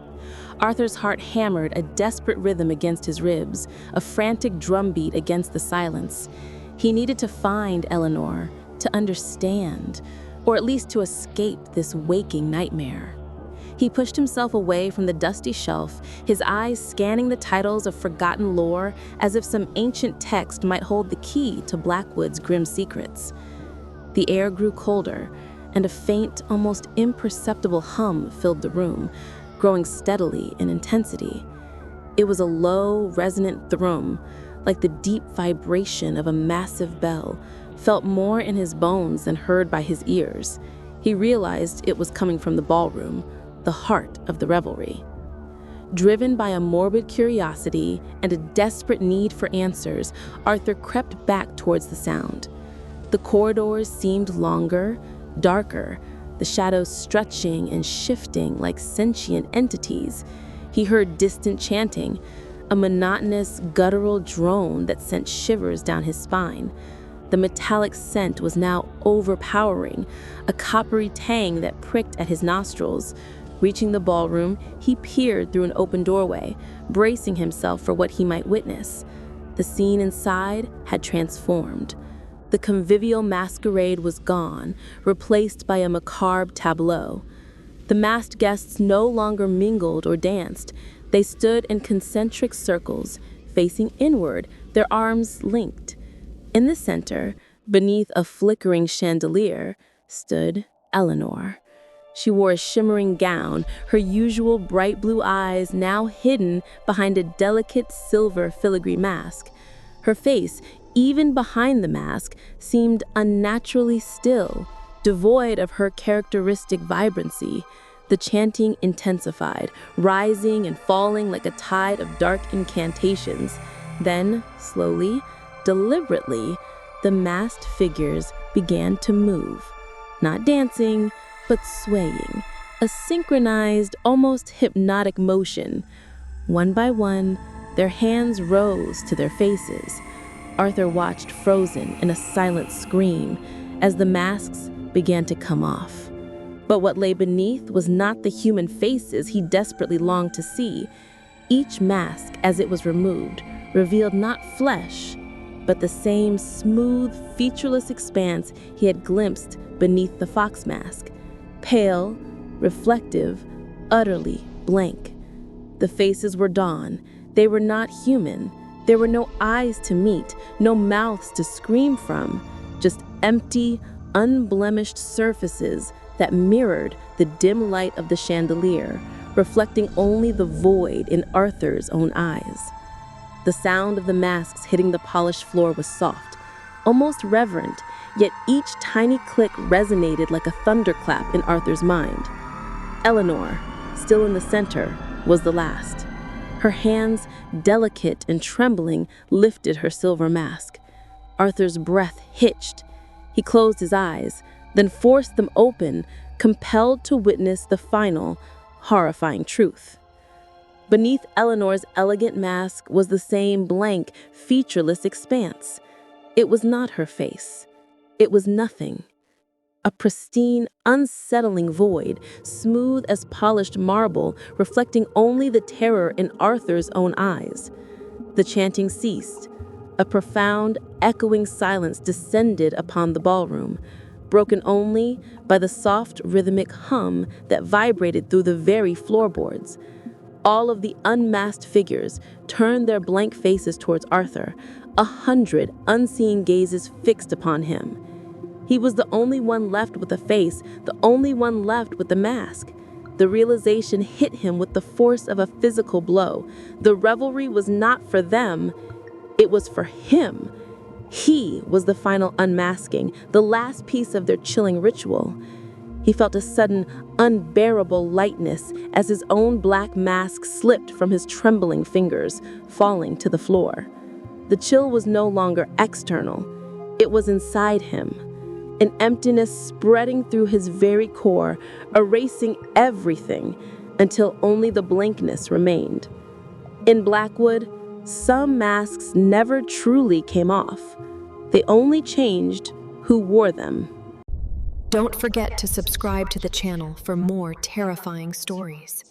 Arthur's heart hammered a desperate rhythm against his ribs, a frantic drumbeat against the silence. He needed to find Eleanor, to understand, or at least to escape this waking nightmare. He pushed himself away from the dusty shelf, his eyes scanning the titles of forgotten lore as if some ancient text might hold the key to Blackwood's grim secrets. The air grew colder, and a faint, almost imperceptible hum filled the room, growing steadily in intensity. It was a low, resonant thrum, like the deep vibration of a massive bell, felt more in his bones than heard by his ears. He realized it was coming from the ballroom, the heart of the revelry. Driven by a morbid curiosity and a desperate need for answers, Arthur crept back towards the sound. The corridors seemed longer, darker, the shadows stretching and shifting like sentient entities. He heard distant chanting, a monotonous, guttural drone that sent shivers down his spine. The metallic scent was now overpowering, a coppery tang that pricked at his nostrils. Reaching the ballroom, he peered through an open doorway, bracing himself for what he might witness. The scene inside had transformed. The convivial masquerade was gone, replaced by a macabre tableau. The masked guests no longer mingled or danced. They stood in concentric circles, facing inward, their arms linked. In the center, beneath a flickering chandelier, stood Eleanor. She wore a shimmering gown, her usual bright blue eyes now hidden behind a delicate silver filigree mask. Her face, even behind the mask, seemed unnaturally still, devoid of her characteristic vibrancy. The chanting intensified, rising and falling like a tide of dark incantations. Then, slowly, deliberately, the masked figures began to move, not dancing, but swaying, a synchronized, almost hypnotic motion. One by one, their hands rose to their faces. Arthur watched frozen in a silent scream as the masks began to come off. But what lay beneath was not the human faces he desperately longed to see. Each mask, as it was removed, revealed not flesh, but the same smooth, featureless expanse he had glimpsed beneath the fox mask. Pale, reflective, utterly blank. The faces were gone. They were not human. There were no eyes to meet, no mouths to scream from, just empty, unblemished surfaces that mirrored the dim light of the chandelier, reflecting only the void in Arthur's own eyes. The sound of the masks hitting the polished floor was soft, almost reverent, yet each tiny click resonated like a thunderclap in Arthur's mind. Eleanor, still in the center, was the last. Her hands, delicate and trembling, lifted her silver mask. Arthur's breath hitched. He closed his eyes, then forced them open, compelled to witness the final, horrifying truth. Beneath Eleanor's elegant mask was the same blank, featureless expanse. It was not her face. It was nothing. A pristine, unsettling void, smooth as polished marble, reflecting only the terror in Arthur's own eyes. The chanting ceased. A profound, echoing silence descended upon the ballroom, broken only by the soft, rhythmic hum that vibrated through the very floorboards. All of the unmasked figures turned their blank faces towards Arthur, 100 unseeing gazes fixed upon him. He was the only one left with a face, the only one left with the mask. The realization hit him with the force of a physical blow. The revelry was not for them, it was for him. He was the final unmasking, the last piece of their chilling ritual. He felt a sudden, unbearable lightness as his own black mask slipped from his trembling fingers, falling to the floor. The chill was no longer external. It was inside him. An emptiness spreading through his very core, erasing everything until only the blankness remained. In Blackwood, some masks never truly came off. They only changed who wore them. Don't forget to subscribe to the channel for more terrifying stories.